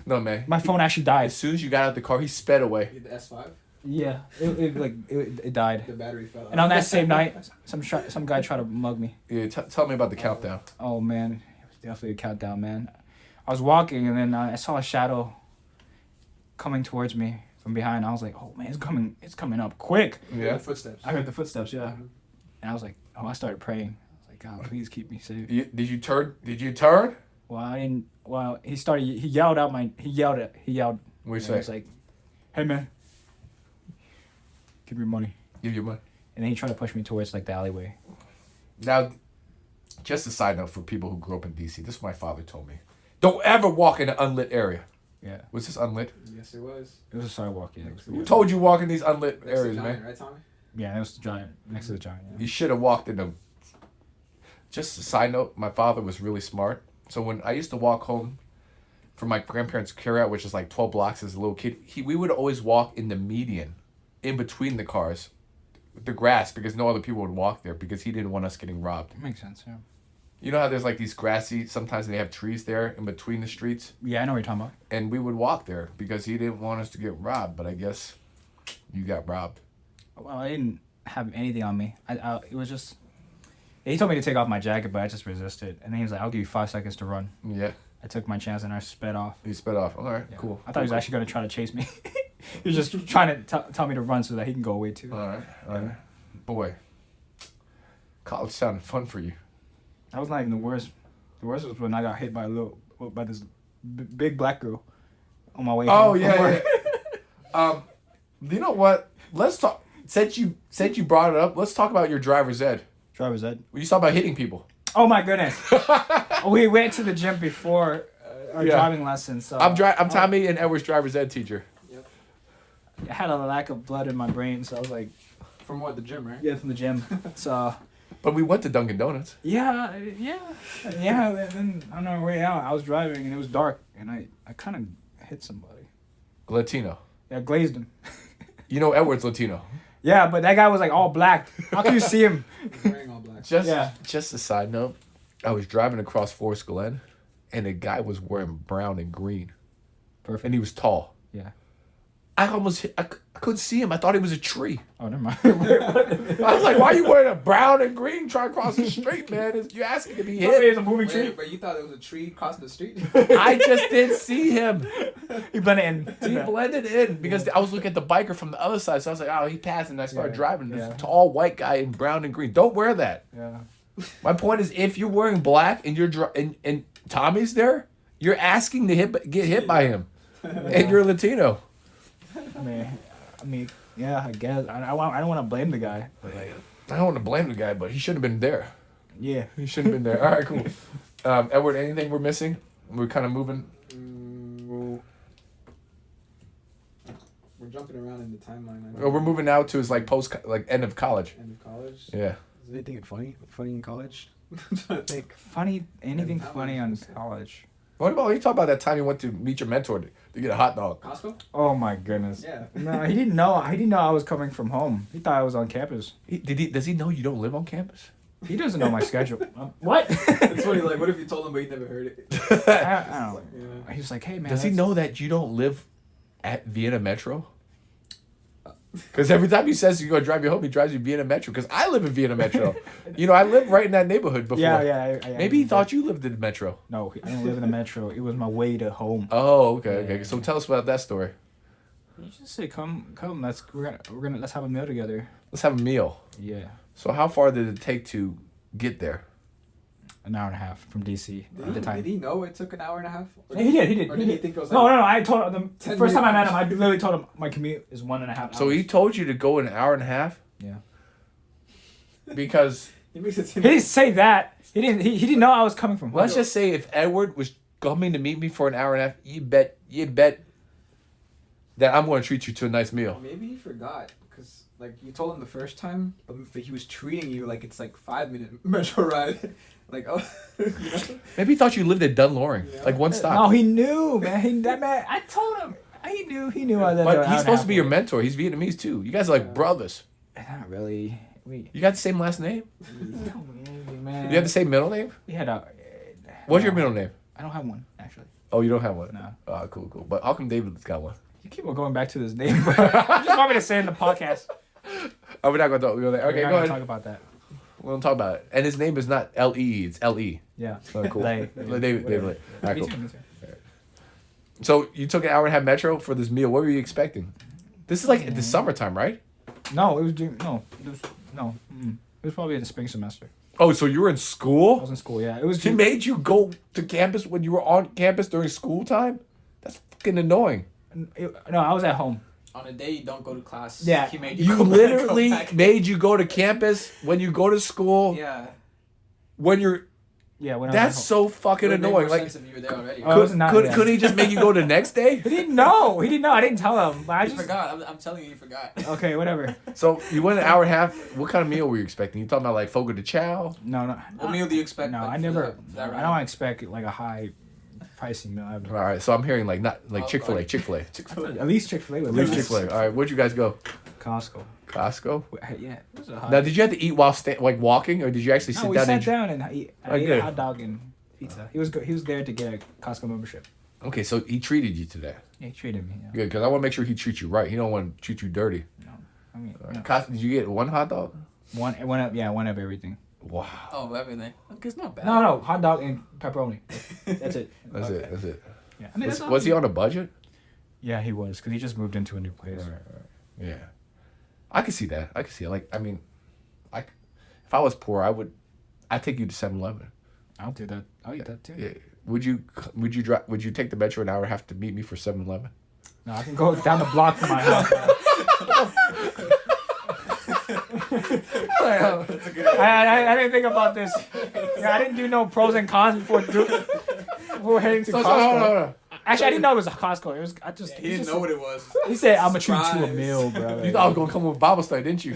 No, man. My phone actually died. As soon as you got out of the car, he sped away. The S5, Yeah, it died. the battery fell out. And on that same night, some guy tried to mug me. Yeah, tell me about the countdown. Oh man, it was definitely a countdown, man. I was walking and then I saw a shadow coming towards me from behind. I was like, oh man, it's coming up quick. Yeah. The footsteps. I heard the footsteps, yeah. And I was like, oh, I started praying. I was like, God, please keep me safe. Did you turn? Did you turn? Well, I didn't. Well, he yelled. What do you He say? was like, hey man, give me your money. Give you money. And then he tried to push me towards like the alleyway. Now, just a side note for people who grew up in DC. This is what my father told me. Don't ever walk in an unlit area. Yeah, Was this unlit? Yes, it was. it was a sidewalk. Yeah, Who told you walk in these unlit Next to areas, Giant, man? right, Tommy? Yeah, it was the giant next to the giant. Yeah. You should have walked in them. Just a side note, my father was really smart. So when I used to walk home from my grandparents' carryout, which is like 12 blocks as a little kid, we would always walk in the median, in between the cars, the grass, because no other people would walk there because he didn't want us getting robbed. That makes sense. Yeah. You know how there's like these grassy, sometimes they have trees there in between the streets? Yeah, I know what you're talking about. And we would walk there because he didn't want us to get robbed, but I guess you got robbed. Well, I didn't have anything on me. It was just. He told me to take off my jacket, but I just resisted. And then he was like, "I'll give you 5 seconds to run." Yeah, I took my chance and I sped off. he sped off. All right, Yeah. cool. I thought he was actually gonna try to chase me. He was just trying to tell me to run so that he can go away too. All right. Boy, college sounded fun for you. That was not even the worst. The worst was when I got hit by this big black girl on my way. Oh home from yeah, work. yeah. You know what? Let's talk. Since you brought it up, let's talk about your driver's ed. Driver's ed. When you talk about hitting people. Oh my goodness. We went to the gym before our Yeah. driving lesson, so I'm Tommy and Edward's driver's ed teacher. I had a lack of blood in my brain, so I was like, From what, the gym, right? yeah, from the gym. So But we went to Dunkin' Donuts. yeah. Then on our way out, I was driving and it was dark, and I kind of hit somebody. Latino. Yeah, glazed him. You know Edward's Latino. Yeah, but that guy was like all black. How can you see him? He's wearing all black. Just a side note. I was driving across Forest Glen, and a guy was wearing brown and green, Perfect. and he was tall. Yeah. I couldn't see him. I thought he was a tree. Oh, never mind. I was like, why are you wearing a brown and green trying to cross the street, man? You're asking to be hit. It's a moving tree. Wait, but you thought it was a tree crossing the street? I just didn't see him. He blended in. He blended in because I was looking at the biker from the other side. So I was like, oh, he passed. And I started Yeah, driving. This yeah. tall white guy in brown and green. Don't wear that. Yeah. My point is, if you're wearing black and and Tommy's there, you're asking to get hit by him. And you're Latino. I mean, yeah, I guess. I don't want to blame the guy. But like, I don't want to blame the guy, but he shouldn't have been there. yeah. He shouldn't have been there. All right, cool. Edward, anything we're missing? We're kind of moving. We're jumping around in the timeline. Oh, we're moving now to his like end of college. End of college. Yeah. Is anything funny in college? I'm trying to think. Anything Yeah, funny on college? What about you talk about that time you went to meet your mentor to get a hot dog? Costco? Oh my goodness. Yeah. No, he didn't know. He didn't know I was coming from home. He thought I was on campus. Does he know you don't live on campus? He doesn't know my schedule. What? It's funny, like, what if you told him but he never heard it? I don't know. Yeah. He was like, "Hey man." Does he that's- know that you don't live at Vienna Metro? Because every time he says he's going to drive you home, he drives you Vienna Metro. Because I live in Vienna Metro. You know, I lived right in that neighborhood before. Yeah. Maybe he thought you lived in the Metro. No, I don't live in the metro. It was my way to home. Oh, okay. Yeah. So tell us about that story. You just say, "Come. Let's have a meal together." Let's have a meal. Yeah. So how far did it take to get there? An hour and a half from DC at the time. Did he know it took an hour and a half? Or He did. Or did he think it was No. like... I told him the 10 first time I met minutes. him. I literally told him my commute is 1.5 hours. So he told you to go an hour and a half? Yeah. Because He makes it seem He didn't say that. He didn't know I was coming from home. let's just say if Edward was coming to meet me for an hour and a half, you bet that I'm going to treat you to a nice meal. Maybe he forgot because like you told him the first time, but he was treating you like it's like 5-minute metro ride. Like you know? Maybe he thought you lived at Dunloring, Yeah. like one stop. No, he knew, man. That man, I told him. He knew I lived But there. he's supposed to be your mentor. He's Vietnamese too. You guys are like brothers. Not really. You got the same last name? Man. You have the same middle name? We had a. What's your middle name? I don't have one actually. Oh, you don't have one? No. Oh, cool. But how come David's got one? You keep on going back to this name, bro. You just want me to say in the podcast. Oh, we're not going to talk. Okay, We're not go gonna ahead. talk about that. We don't talk about it. And his name is not L.E. It's L.E. Yeah. Oh, cool. Lay. David. All right, Me cool. too, me too. So you took an hour and a half metro for this meal. What were you expecting? This is like the summertime, right? No, it was during, it was probably in the spring semester. Oh, so you were in I school? was in school. Yeah, it was. She made you go to campus when you were on campus during school time? That's fucking annoying. No, I was at home. On a day you don't go to class. Yeah. He made You go literally back. made you go to campus when you go to school. Yeah. When you're Yeah, when that's I was so fucking It would make annoying. more Like, sense if you were there already. Oh, I was not could there. he just make you go the next day? He didn't know. He didn't know. I didn't tell him. But I I just forgot. I'm telling you, you forgot. okay, whatever. So you went an hour and a half. What kind of meal were you expecting? You talking about like fogo de chao? No. What meal do you expect? No, like, I for never. that- for that I ride? don't expect like a high pricing meal ever. All right, so I'm hearing like not like Oh, Chick-fil-A, like- Chick-fil-A. At least Chick-fil-A. At least Chick-fil-A. All right, where'd you guys go? Costco. Costco. Yeah. It was a hot. Now, did you have to eat while like walking, or did you actually no, sit we down sat and? down and eat. Oh, I ate good. a hot dog and pizza. He was he was there to get a Costco membership. Okay, so he treated you to that. Yeah, he treated me. Yeah. Good, because I want to make sure he treats you right. He don't want to treat you dirty. No, I mean, All right. no. Did you get one hot dog? one of everything. Wow. Oh, everything. Okay, it's not bad. No, hot dog and pepperoni. That's it. That's Okay. it. That's it. Yeah. I mean, Was he on a budget? Yeah, he was because he just moved into a new place. Yeah. I could see that. I could see it. Like, I mean, if I was poor, I'd take you to 7-Eleven. I'll do that. I'll eat that too. Yeah. Would you take the metro an hour and have to meet me for 7-Eleven? No, I can go down the block from my house. I didn't think about this. Yeah, I didn't do no pros and cons before heading to Costco. No. Actually, I didn't know it was a Costco. It was He didn't know what it was. He said, "I'm gonna treat you to a Surprise. meal, bro." You thought I was gonna come with Bible study, didn't you?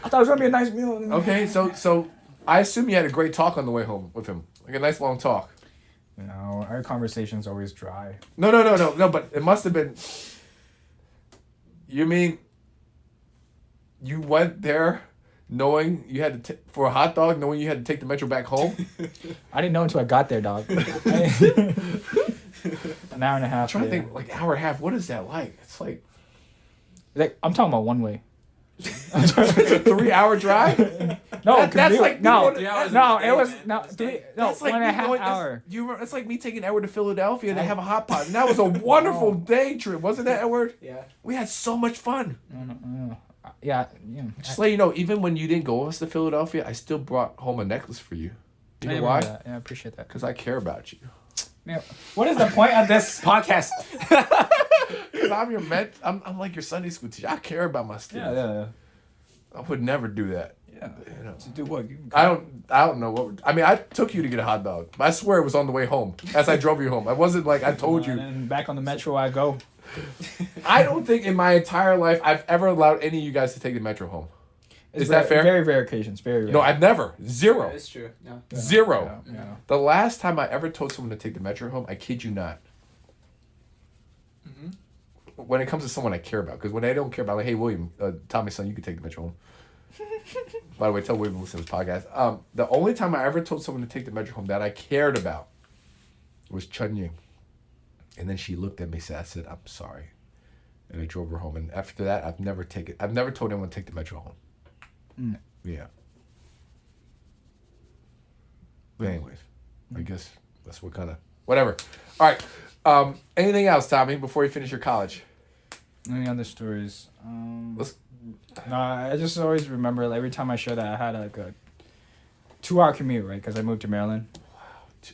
I thought it was gonna be a nice meal. Okay, so I assume you had a great talk on the way home with him, like a nice long talk. You know, our conversation's always dry. No, but it must have been. You mean you went there knowing you had to for a hot dog, knowing you had to take the metro back home? I didn't know until I got there, dog. An hour and a half. I'm trying to yeah. think, like hour and a half. What is that like? It's like Like, I'm talking about one way. it's a 3-hour drive. No, That's like no, me going- no. Stay, It was man. no, Stay. no, That's like 1.5 me going- that's- hour. It's like me taking Edward to Philadelphia to have a hot pot, and that was a wonderful day trip, wasn't that, Edward? Yeah. We had so much fun. No. Yeah. Just let you know, even when you didn't go with us to Philadelphia, I still brought home a necklace for you. You know why? Yeah, I appreciate that. Because I care about you. Yeah. What is the point of this podcast? Because I'm your I'm like your Sunday school teacher. I care about my students. Yeah. I would never do that. Yeah. You know. To do what? I don't know what. I mean, I took you to get a hot dog. But I swear it was on the way home as I drove you home. I wasn't like I told you. And then back on the metro I go. I don't think in my entire life I've ever allowed any of you guys to take the metro home. Is that fair? Very rare occasions. Very rare. No, I've never. Zero. It's true. No. Zero. Yeah. The last time I ever told someone to take the metro home, I kid you not. Mm-hmm. When it comes to someone I care about, because when I don't care about, like, hey William, Tommy's son, you can take the metro home. By the way, tell William to listen to this podcast. The only time I ever told someone to take the metro home that I cared about was Chun Ying, and then she looked at me. I said, "I'm sorry," and I drove her home. And after that, I've never told anyone to take the metro home. Mm. Yeah. But anyways, I guess that's what kind of whatever. All right. Anything else, Tommy? Before you finish your college? Any other stories? Let's- No, I just always remember like, every time I share that I had like a 2-hour commute, right? Because I moved to Maryland.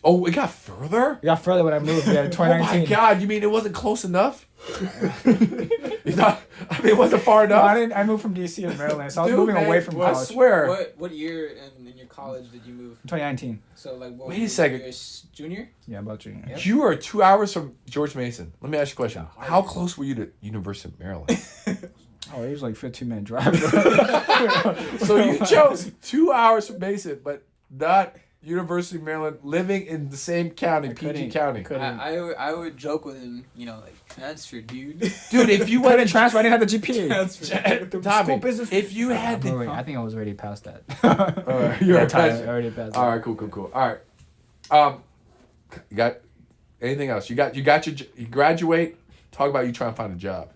Oh, it got further? It got further when I moved. Yeah, in Oh my 2019. God! You mean it wasn't close enough? You thought, I mean, it wasn't far No, enough. I moved from DC to Maryland, so I was Dude, moving man, away from I college. swear. What year in your college did you move? 2019. So like what? Wait a second. You're junior? Yeah, about junior. Yep. You are 2 hours from George Mason. Let me ask you a question. How close were you to University of Maryland? Oh, it was like 15-minute drive. So you chose 2 hours from Mason, but not University of Maryland, living in the same county, PG couldn't- County. couldn't. I would joke with him, like transfer, dude. Dude, if you Couldn't went transfer. I didn't have the GPA. Transfer. Tommy, School business. if you had Oh, the... wait, I think I was already past that. You're Yeah, a peasant. I already passed that. All right, cool. All right. You got anything else? You graduate. Talk about you trying to find a job.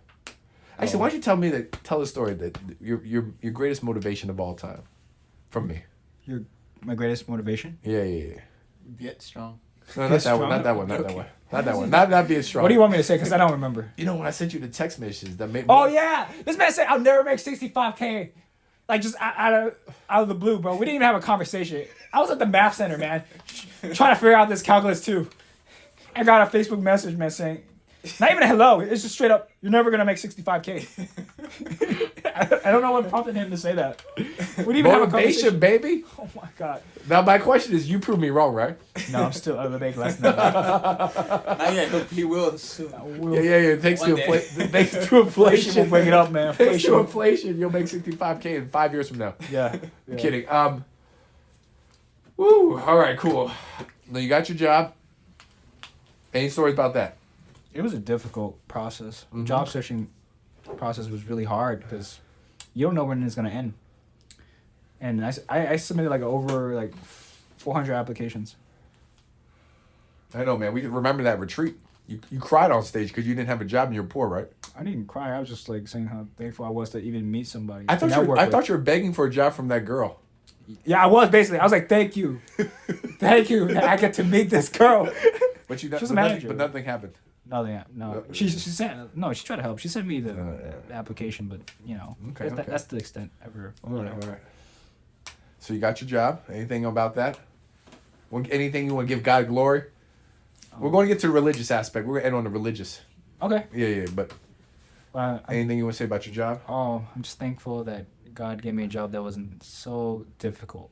Actually, why don't you tell the story that your greatest motivation of all time, from me. My greatest motivation? Yeah. Get strong. No, not that one. Not that one. Not that one. Not being strong. What do you want me to say? Because I don't remember. You know when I sent you the text messages that made. Oh, yeah. This man said, I'll never make 65K. Like, just out of the blue, bro. We didn't even have a conversation. I was at the math center, man, trying to figure out this calculus, too. I got a Facebook message, man, saying, not even a hello. It's just straight up, you're never going to make 65K. I don't know what prompted him to say that. We didn't even have a Motivation, conversation. baby. Oh, my God. Now my question is, you prove me wrong, right? No, I'm still able to make less than that. Not yet. He will soon. Yeah. Thanks to One day. thanks to Inflation will inflation. bring it up, man. Thanks to Inflation. inflation, you'll make 65K in 5 years from now. Yeah. I'm kidding. Woo. All right, cool. Now you got your job. Any stories about that? It was a difficult process. Mm-hmm. Job searching process was really hard because you don't know when it's going to end. And I submitted over 400 applications. I know, man. We can remember that retreat. You cried on stage because you didn't have a job and you're poor, right? I didn't cry. I was just saying how thankful I was to even meet somebody. I to thought network with. you were begging for a job from that girl. Yeah, I was basically. I was like, thank you. Thank you that I get to meet this girl. But She was a manager. But nothing happened. No. She sent. No, she tried to help. She sent me the application, but Okay. that's the extent ever. All right. So you got your job. Anything about that? Anything you want to give God glory? We're going to get to the religious aspect. We're going to end on the religious. Okay. Yeah. But anything you want to say about your job? Oh, I'm just thankful that God gave me a job that wasn't so difficult.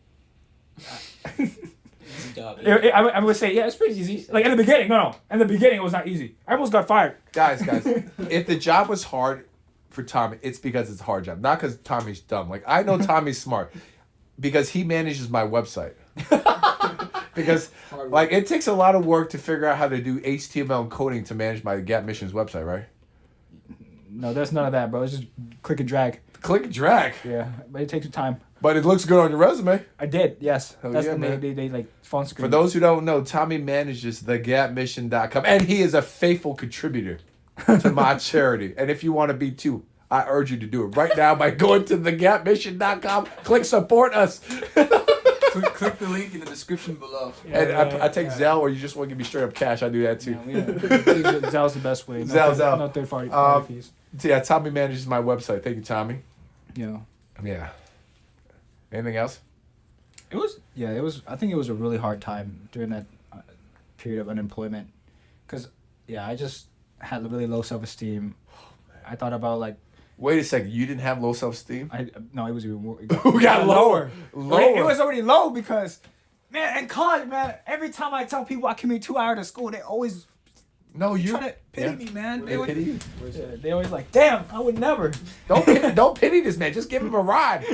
Easy job. I would say, yeah, it's pretty easy. Like, in the beginning, no. In the beginning, it was not easy. I almost got fired. Guys, if the job was hard for Tommy, it's because it's a hard job. Not because Tommy's dumb. Like, I know Tommy's smart because he manages my website. Because, like, it takes a lot of work to figure out how to do HTML and coding to manage my Gap Missions website, right? No, there's none of that, bro. It's just click and drag. Click and drag. Yeah, but it takes time. But it looks good on your resume. I did, yes. Hell That's yeah, the man. they like phone screen. For those who don't know, Tommy manages thegapmission.com, and he is a faithful contributor to my charity. And if you want to be too, I urge you to do it right now by going to thegapmission.com. Click support us. Click the link in the description below. And I take Zelle, or you just want to give me straight up cash, I do that too. Zell's the best way. Zelle. No third party fees. So yeah, Tommy manages my website. Thank you, Tommy. Yeah. Yeah. Anything else? It was. I think it was a really hard time during that period of unemployment, because I just had really low self-esteem. I thought about like. Wait a second. You didn't have low self-esteem? No, it was even more. Who got lower? It was already low because, man, in college, man, every time I tell people I commute 2 hours to school, they always No, you. try to pity me, man. They pity you. They always like, damn, I would never. Don't pity this man. Just give him a ride.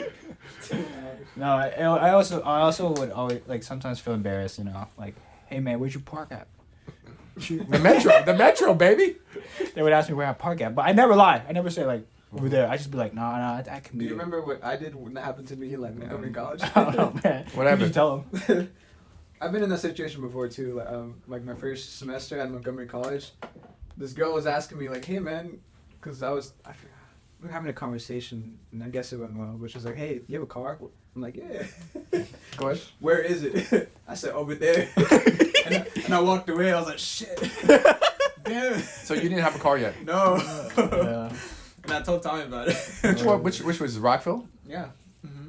No, I also would always like sometimes feel embarrassed, like, hey man, where'd you park at? The metro, baby. They would ask me where I park at, but I never lie. I never say like over there. I just be like, nah, I can Do be. you remember what I did when that happened to me, like Montgomery College? I don't know, man. What happened? You tell them. I've been in that situation before too. Like my first semester at Montgomery College, this girl was asking me like, "Hey man," because I forgot, we were having a conversation, and I guess it went well. But she was like, "Hey, you have a car?" I'm like, "Yeah." Go ahead. Where is it? I said, "Over there." and I walked away. I was like, "Shit." Damn. So you didn't have a car yet? No. Yeah. And I told Tommy about it. Which one? Which was Rockville? Yeah.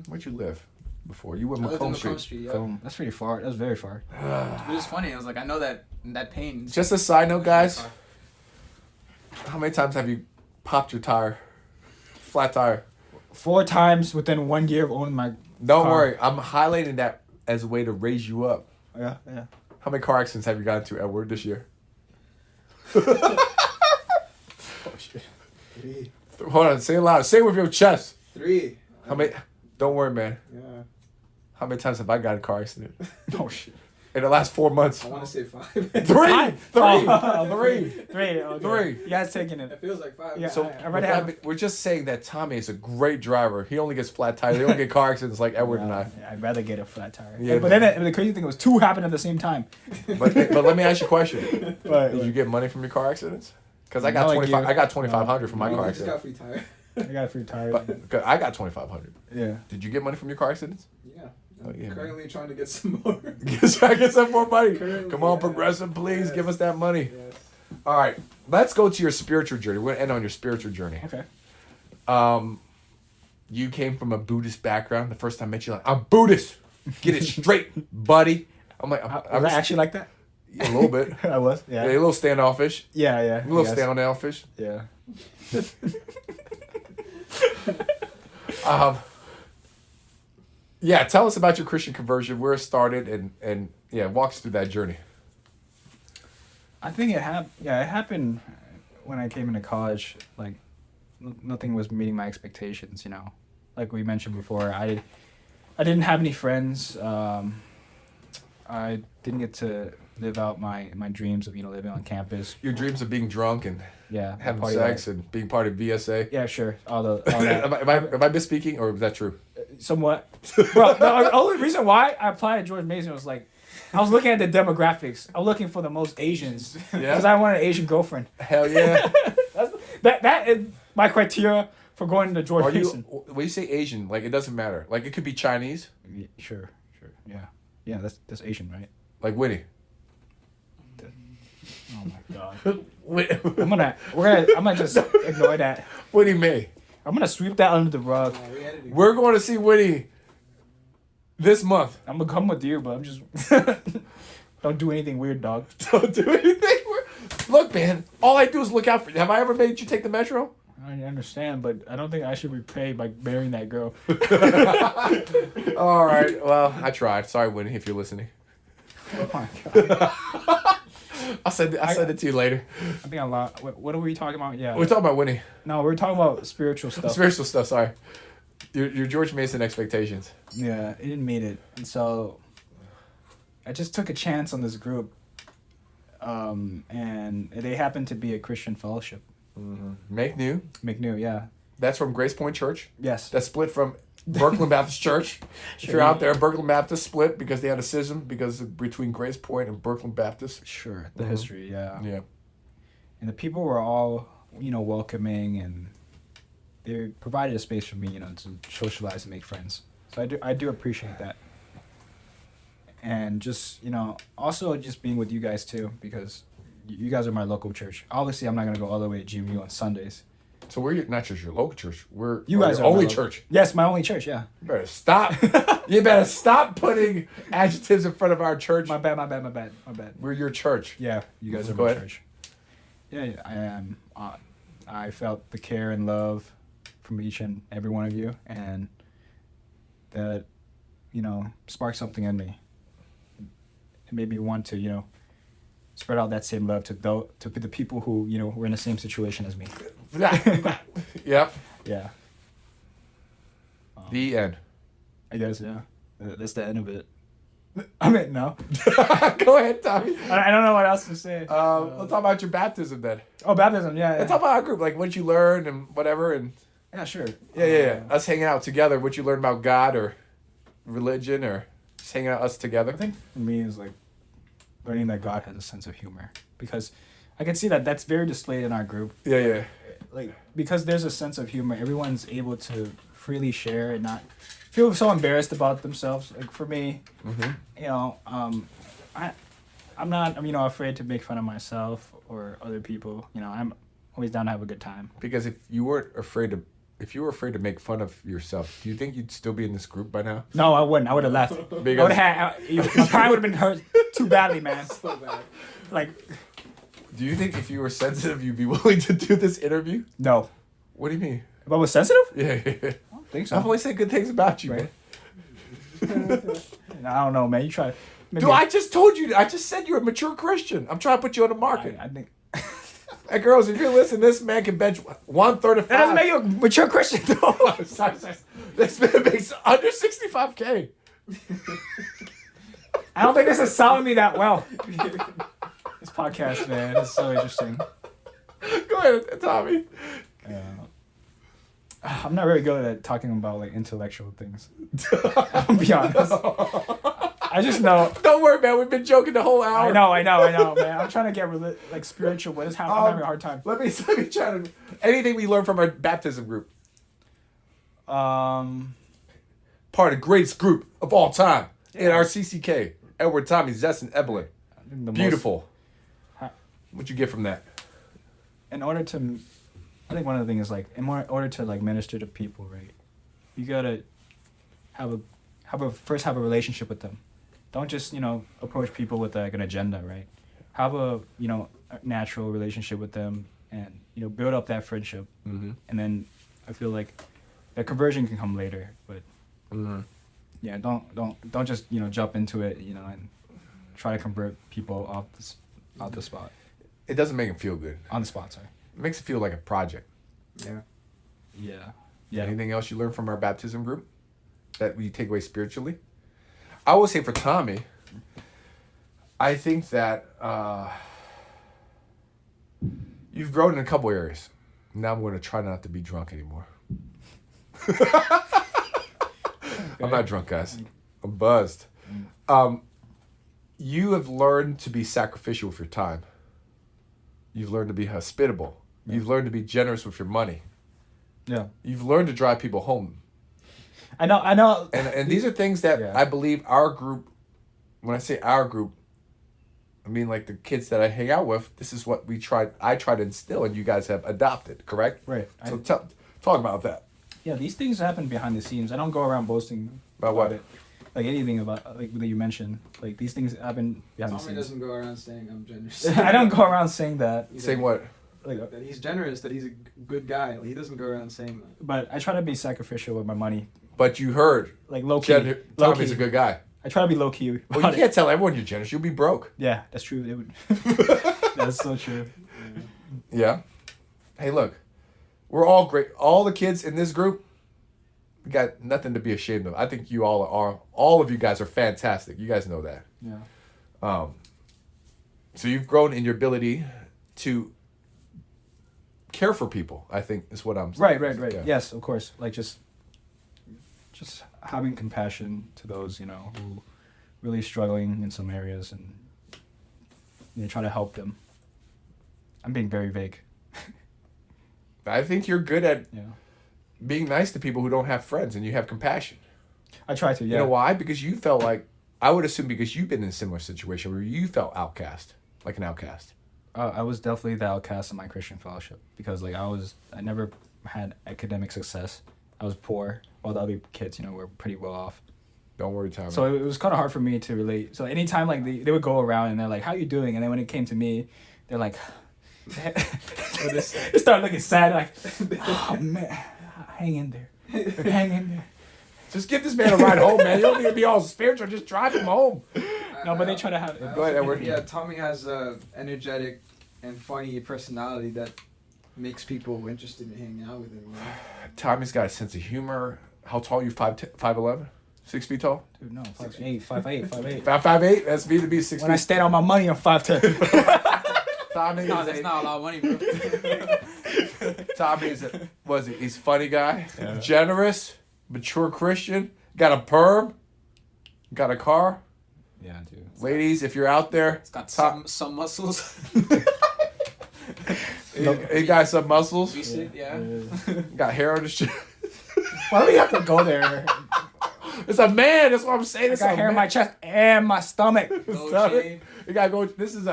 Where'd you live? before. You were I lived in Macomb Macomb Street. Street. Yeah. Cool. That's pretty far. That's very far. It was funny. I was like, I know that pain. Just a side note, guys. How many times have you popped your tire? Flat tire. 4 times within 1 year of owning my. Don't car. worry. I'm highlighting that as a way to raise you up. Yeah. How many car accidents have you gotten to, Edward, this year? Oh shit. 3. Hold on. Say it loud. Say it with your chest. 3. How many? Don't worry, man. Yeah. How many times have I got in a car accident? Oh shit. In the last 4 months? I want to say 5. 3. 3. Oh. 3. 3. Okay. 3. You guys taking It it. feels like 5. Yeah. So I already have. we're just saying that Tommy is a great driver. He only gets flat tires. He don't get car accidents like Edward and I. Yeah, I'd rather get a flat tire. Yeah, but then the crazy thing was 2 happened at the same time. But let me ask you a question. But Did you get money from your car accidents? Because I got No, 25. I I got 2,500 from my I car just got accident. free tire. I got a free tire. But 'cause I got 2,500. Yeah. Did you get money from your car accidents? Yeah. Oh, I'm yeah, man. currently trying to get some more. Try to get some more money. Currently, Come on, yeah. Progressive, please Yes. give us that money. Yes. All right, let's go to your spiritual journey. We're gonna end on your spiritual journey. Okay. You came from a Buddhist background. The first time I met you, like, I'm Buddhist. Get it straight, buddy. I'm like, Was I actually like that? a little bit. I was. Yeah, Yeah. a little standoffish. Yeah. A little Yes. standoffish. Yeah. Yeah, tell us about your Christian conversion, where it started, and yeah, walk us through that journey. I think it happened when I came into college. Like, nothing was meeting my expectations. You know, like we mentioned before, I didn't have any friends. I didn't get to live out my dreams of living on campus. Your dreams of being drunk and Yeah, having party sex life. and being part of VSA. Yeah, sure. All that. am I misspeaking, or is that true? Somewhat. Bro, the only reason why I applied at George Mason was like, I was looking at the demographics. I'm looking for the most Asians Yeah. because I want an Asian girlfriend. Hell yeah. That is my criteria for going to George Are you, Mason. when you say Asian, like, it doesn't matter. Like, it could be Chinese, Yeah, sure. Yeah. That's Asian, right? like Winnie. Oh my god. I'm gonna just ignore that. Winnie May. I'm gonna sweep that under the rug. We're going to see Winnie this month. I'm gonna come with you, but I'm just don't do anything weird, dog. Don't do anything. Look, man, all I do is look out for you. Have I ever made you take the metro? I understand, but I don't think I should repay by marrying that girl. All right. Well, I tried. Sorry, Winnie, if you're listening. Oh my god. I'll send it to you later. I think I lost. What are we talking about? Yeah. We're talking about Winnie. No, we're talking about spiritual stuff. Spiritual stuff, sorry. Your George Mason expectations. Yeah, it didn't meet it, and so I just took a chance on this group, and they happened to be a Christian fellowship. Make new. McNew, yeah. That's from Grace Point Church. Yes. That's split from Berkeley Baptist Church. If you're out there, Berkeley Baptist split because they had a schism between Grace Point and Berkeley Baptist. Sure. The history, yeah. Yeah. And the people were all, welcoming, and they provided a space for me, to socialize and make friends. So I do appreciate that. And just, also just being with you guys too, because you guys are my local church. Obviously, I'm not going to go all the way to GMU on Sundays. So we're not just your local church. We're You guys your are my only local- church. Yes, my only church, yeah. You better stop. You better stop putting adjectives in front of our church. My bad. We're your church. Yeah, you guys are Go my ahead. church. Yeah, I am. I felt the care and love from each and every one of you, and that, sparked something in me. It made me want to, spread out that same love to the people who, were in the same situation as me. Yep. Yeah. The end. I guess, yeah. That's the end of it. I mean, no. Go ahead, Tommy. I don't know what else to say. Let's talk about your baptism then. Oh, baptism, yeah. Let's talk about our group, like what you learned and whatever, and Yeah, sure. yeah. Us hanging out together, what you learned about God or religion, or just hanging out us together. I think for me is like learning that God has a sense of humor, because I can see that that's very displayed in our group. Yeah. Like, because there's a sense of humor, everyone's able to freely share and not feel so embarrassed about themselves. Like for me, I'm not afraid to make fun of myself or other people. I'm always down to have a good time. Because if you weren't afraid to if you were afraid to make fun of yourself, do you think you'd still be in this group by now? No, I wouldn't. I would have left. I Because- would have had. My pride would have been hurt too badly, man. So bad. Like, Do you think if you were sensitive, you'd be willing to do this interview? no. What do you mean? If I was sensitive? Yeah. I don't think so. I've always said good things about you, Right. man. I don't know, man. You try. Maybe Dude, I just told you. I just said you're a mature Christian. I'm trying to put you on the market. I think Hey, girls, if you're listening, this man can bench 135. that doesn't make you a mature Christian, though. Sorry. This man makes under 65K. I don't think this is selling me that well. This podcast, man, is so interesting. Go ahead, Tommy. I'm not very good at talking about like intellectual things. I'll be honest. I just know. Don't worry, man. We've been joking the whole hour. I know, man. I'm trying to get like spiritual, but I'm having a hard time. Let me try to. Anything we learned from our baptism group. Part of the greatest group of all time in our CCK. Edward, Tommy, Zess, and Evelyn. Beautiful. What'd you get from that? In order to, I think one of the things is like in order to like minister to people, right? You gotta have a relationship with them. Don't just approach people with like an agenda, right? Have a a natural relationship with them, and build up that friendship, and then I feel like that conversion can come later, but yeah, don't just jump into it, and try to convert people off the spot. It doesn't make him feel good. On the spot, sorry. It makes it feel like a project. Yeah. Anything else you learned from our baptism group that we take away spiritually? I will say for Tommy, I think that you've grown in a couple areas. Now I'm going to try not to be drunk anymore. I'm not drunk, guys. I'm buzzed. You have learned to be sacrificial with your time. You've learned to be hospitable. Yeah. You've learned to be generous with your money. Yeah. You've learned to drive people home. I know. And these are things that I believe our group, when I say our group, I mean like the kids that I hang out with, this is what I try to instill and you guys have adopted, correct? Right. So talk about that. Yeah, these things happen behind the scenes. I don't go around boasting about what? It. Like anything about like that you mentioned. Like these things happen behind the scenes. Tommy doesn't go around saying I'm generous. I don't go around saying that. Saying what? Like that he's generous, that he's a good guy. He doesn't go around saying that. But I try to be sacrificial with my money. But you heard. Like low key. Tommy's a good guy. I try to be low key. Well, you can't tell everyone you're generous. You'll be broke. Yeah, that's true. It would. That's so true. Yeah. Hey, look. We're all great. All the kids in this group, we got nothing to be ashamed of. I think you all of you guys are fantastic. You guys know that. Yeah. So you've grown in your ability to care for people, I think is what I'm saying. Right. Yeah. Yes, of course. Like just having compassion to those, who really struggling in some areas and try to help them. I'm being very vague. I think you're good at being nice to people who don't have friends and you have compassion. I try to, yeah. You know why? Because you felt like, I would assume because you've been in a similar situation where you felt outcast, like an outcast. I was definitely the outcast in my Christian fellowship because like I never had academic success. I was poor while the other kids, were pretty well off. Don't worry, Tommy. So it was kind of hard for me to relate. So anytime like they would go around and they're like, "How you doing?" And then when it came to me, they're like, they started looking sad, like, "Oh man, hang in there, hang in there." Just give this man a ride home, man. You don't need to be all spiritual. Just drive him home. No, but they try to have. Go ahead, Edward. Yeah, Tommy has a energetic and funny personality that makes people interested in hanging out with him. Tommy's got a sense of humor. How tall are you? 5'11"? 6 feet tall? Dude, no, 5'8", 5'8". 5'8"? That's me to be 6 feet. When I stand on my money, I'm 5'10". Tommy No, that's not a lot of money, bro. Tommy he's a funny guy, generous, mature Christian, got a perm, got a car. Yeah, dude. Ladies, if you're out there, It's got some muscles. he got some muscles. Yeah. Got hair on his chin. Why do we have to go there? It's a man. That's what I'm saying. I got hair in my chest and my stomach. No shade. You gotta go. This is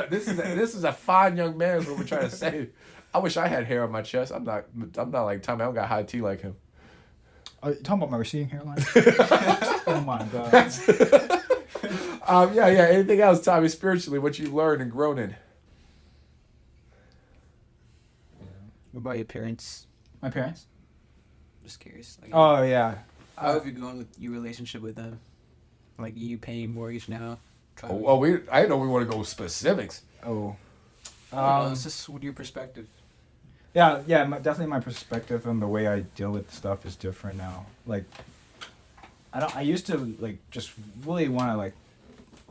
a fine young man. Is what we're trying to say. I wish I had hair on my chest. I'm not like Tommy. I don't got high T like him. Are you talking about my receding hairline? Oh my god. Yeah. Anything else, Tommy? Spiritually, what you learned and grown in? What about your parents? My parents? Just curious. Like, Oh yeah. how have you gone with your relationship with them? Like you paying mortgage now? I know we want to go with specifics. Oh. It's just with your perspective. Yeah, definitely my perspective and the way I deal with stuff is different now. Like, I used to like just really want to like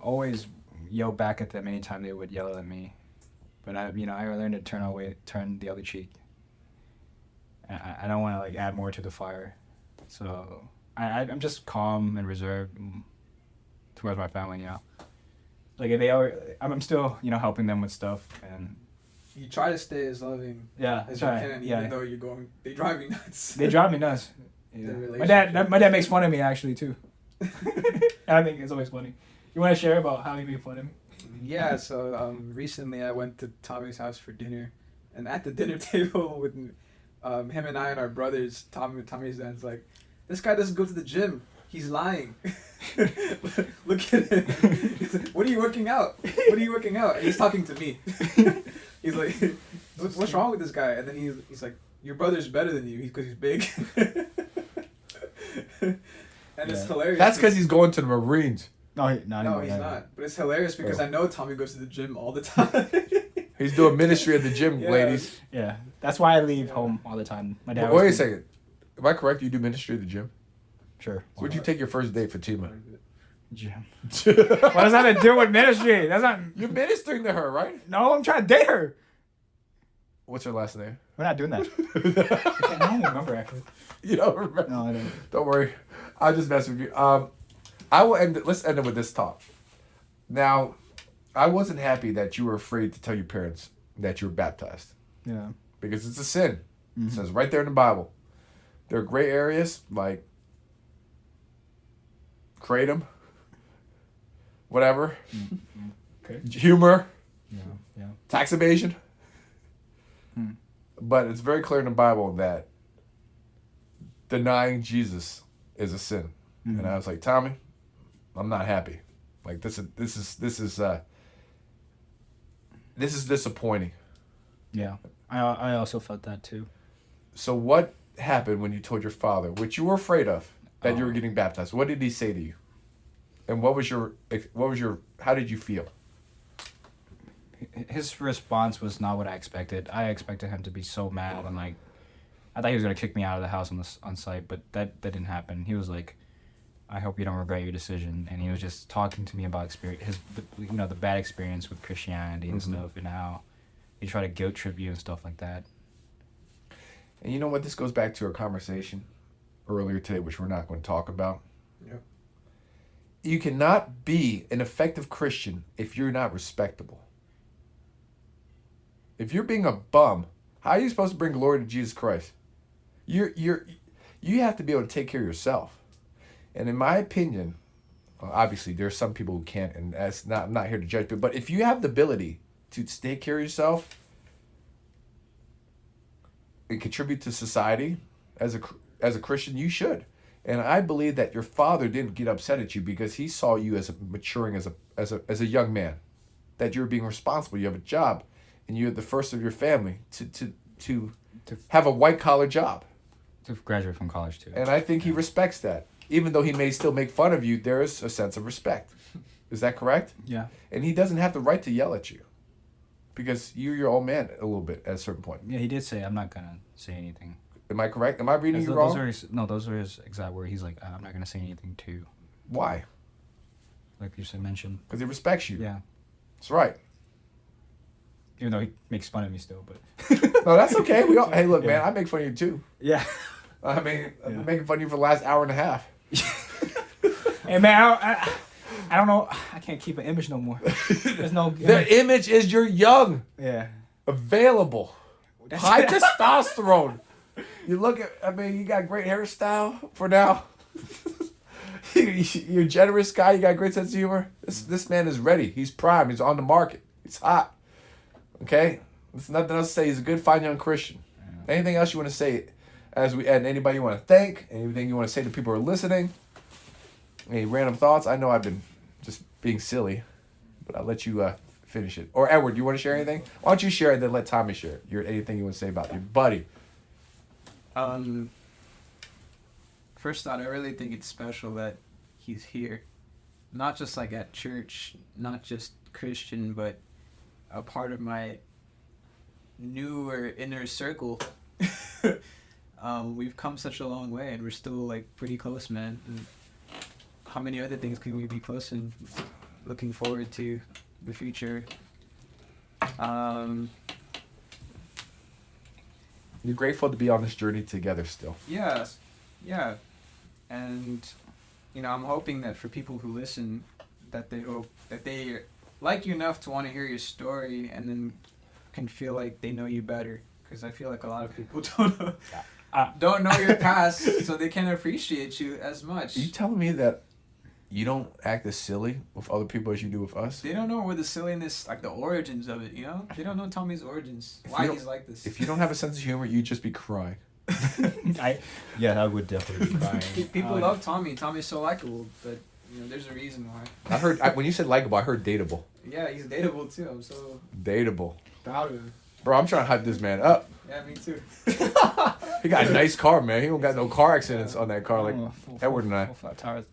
always yell back at them anytime they would yell at me, but I learned to turn the other cheek. I don't want to like add more to the fire, so I'm just calm and reserved towards my family. Yeah, like if they are, I'm still helping them with stuff and. You try to stay as loving as you can, even though they drive you nuts. They drive me nuts. Yeah. My dad makes fun of me actually too. I think it's always funny. You want to share about how he made fun of me? Yeah. So recently I went to Tommy's house for dinner, and at the dinner table with him and I and our brothers, Tommy's dad's like, "This guy doesn't go to the gym. He's lying. Look at him. He's like, what are you working out? What are you working out?" And he's talking to me. He's like, "What's wrong with this guy?" And then he's like, "Your brother's better than you because he's big." And it's hilarious. That's because he's going to the Marines. No, he's not. But it's hilarious because I know Tommy goes to the gym all the time. He's doing ministry at the gym, ladies. Yeah, that's why I leave home all the time. My dad. Wait a second. Am I correct? You do ministry at the gym? Sure. Where'd you take your first date, Fatima? Gym. What does that have to do with ministry? That's not. You're ministering to her, right? No, I'm trying to date her. What's her last name? We're not doing that. I don't remember actually. You don't remember? No, I don't. Don't worry. I'll just mess with you. Let's end it with this talk. Now, I wasn't happy that you were afraid to tell your parents that you were baptized. Yeah. Because it's a sin. Mm-hmm. It says right there in the Bible. There are gray areas like kratom, whatever, Okay. humor, Yeah. tax evasion. But it's very clear in the Bible that denying Jesus is a sin. And I was like, Tommy, I'm not happy. Like this is disappointing. Yeah. I also felt that too. So what happened when you told your father, which you were afraid of, that you were getting baptized? What did he say to you? And what was your how did you feel? His response was not what I expected. I expected him to be so mad and like, I thought he was gonna kick me out of the house on site, but that didn't happen. He was like, "I hope you don't regret your decision," and he was just talking to me about the bad experience with Christianity and stuff, and how he tried to guilt trip you and stuff like that. And you know what? This goes back to our conversation earlier today, which we're not going to talk about. Yep. You cannot be an effective Christian if you're not respectable. If you're being a bum, how are you supposed to bring glory to Jesus Christ? You have to be able to take care of yourself. And in my opinion, obviously there's some people who can't, and I'm not here to judge people, but if you have the ability to take care of yourself and contribute to society as a Christian, you should. And I believe that your father didn't get upset at you because he saw you as maturing as a young man, that you're being responsible. You have a job, and you're the first of your family to have a white collar job. To graduate from college too. And I think he respects that, even though he may still make fun of you. There is a sense of respect. Is that correct? Yeah. And he doesn't have the right to yell at you, because you're your own man a little bit at a certain point. Yeah, he did say, "I'm not gonna say anything." Am I correct? Am I reading you wrong? Those are his exact words. He's like, "I'm not gonna say anything to," Why? like you said, mentioned. Because he respects you. Yeah. That's right. Even though he makes fun of me still, but. No, that's okay. We all. Hey, look, Yeah. man. I make fun of you too. Yeah. I mean, I've been making fun of you for the last hour and a half. Hey man, I don't know. I can't keep an image no more. There's no. The image is you're young, Yeah. available, high testosterone. You look at. I mean, you got great hairstyle for now. You're a generous guy. You got a great sense of humor. This man is ready. He's prime. He's on the market. He's hot. Okay, There's nothing else to say. He's a good, fine young Christian. Anything else you want to say as we end? Anybody you want to thank? Anything you want to say to people who are listening? Any random thoughts? I know I've been just being silly, but I'll let you finish it. Or Edward, you want to share anything? Why don't you share it, then let Tommy share it? Anything you want to say about your buddy? First thought, I really think it's special that he's here. Not just like at church, not just Christian, but a part of my newer inner circle. We've come such a long way, and we're still like pretty close, man. And how many other things can we be close in? Looking forward to the future. You're grateful to be on this journey together still. Yeah, and I'm hoping that for people who listen, that they like you enough to want to hear your story, and then can feel like they know you better. Because I feel like a lot of people don't know your past, so they can't appreciate you as much. Are you telling me that you don't act as silly with other people as you do with us? They don't know where the silliness, like the origins of it, They don't know Tommy's origins, why he's like this. If you don't have a sense of humor, you'd just be crying. I would definitely be crying. People love Tommy. Tommy's so likable, but there's a reason why. I heard when you said likable, I heard dateable. Yeah, he's dateable too. I'm so dateable. proud of him. Bro, I'm trying to hype this man up. Yeah, me too. He got a nice car, man. He don't got no car accidents on that car like Edward and I. Full flat tires.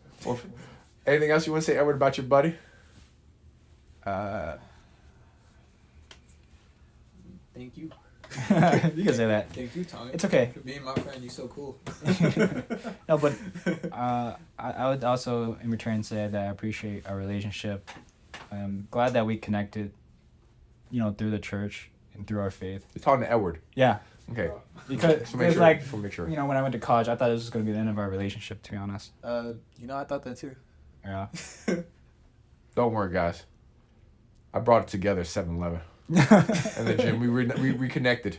Anything else you want to say, Edward, about your buddy? Thank you. You can say that. Thank you, Tommy. It's okay. For being my friend, you're so cool. No, but I would also in return say that I appreciate our relationship. I'm glad that we connected, through the church and through our faith. You're talking to Edward. Yeah. Okay. Because Just make it's sure. like, Just make sure. when I went to college, I thought this was going to be the end of our relationship, to be honest. I thought that too. Yeah. Don't worry, guys. I brought it together 7-Eleven. And the gym. We reconnected.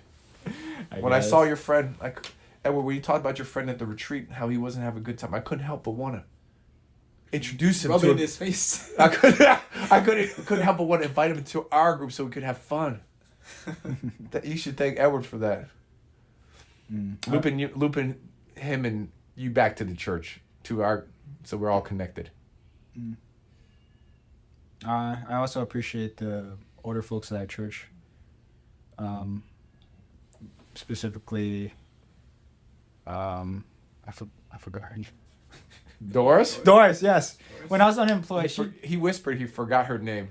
When I saw your friend, like Edward, when you talked about your friend at the retreat, how he wasn't having a good time, I couldn't help but want to introduce him Rubbing to in his face. I couldn't help but want to invite him into our group so we could have fun. You should thank Edward for that. Looping him and you back to the church, so we're all connected. I also appreciate the older folks at our church. Specifically, I forgot her name. Doris? Doris, yes. When I was unemployed, He whispered he forgot her name.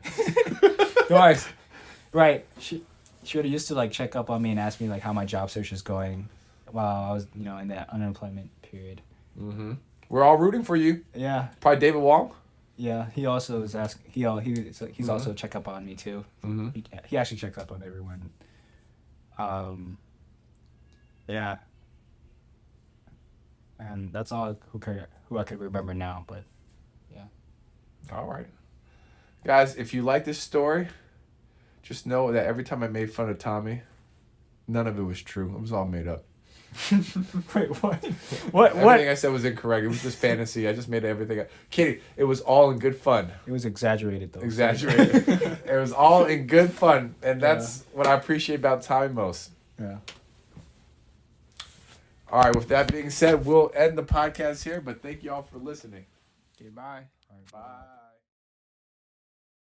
Doris, right? She would used to check up on me and ask me how my job search is going, while I was in that unemployment period. Mm-hmm. We're all rooting for you. Yeah. Probably David Wong. Yeah, he also was asking. He's also check up on me too. Mm-hmm. He actually checks up on everyone. Yeah. And that's all who I could remember now, but yeah. All right. Guys, if you like this story, just know that every time I made fun of Tommy, none of it was true. It was all made up. Wait, what? Everything I said was incorrect. It was just fantasy. I just made everything up. Kidding. It was all in good fun. It was exaggerated, though. Exaggerated. It was all in good fun. And that's what I appreciate about Tommy most. Yeah. All right. With that being said, we'll end the podcast here. But thank you all for listening. Okay, bye. Bye.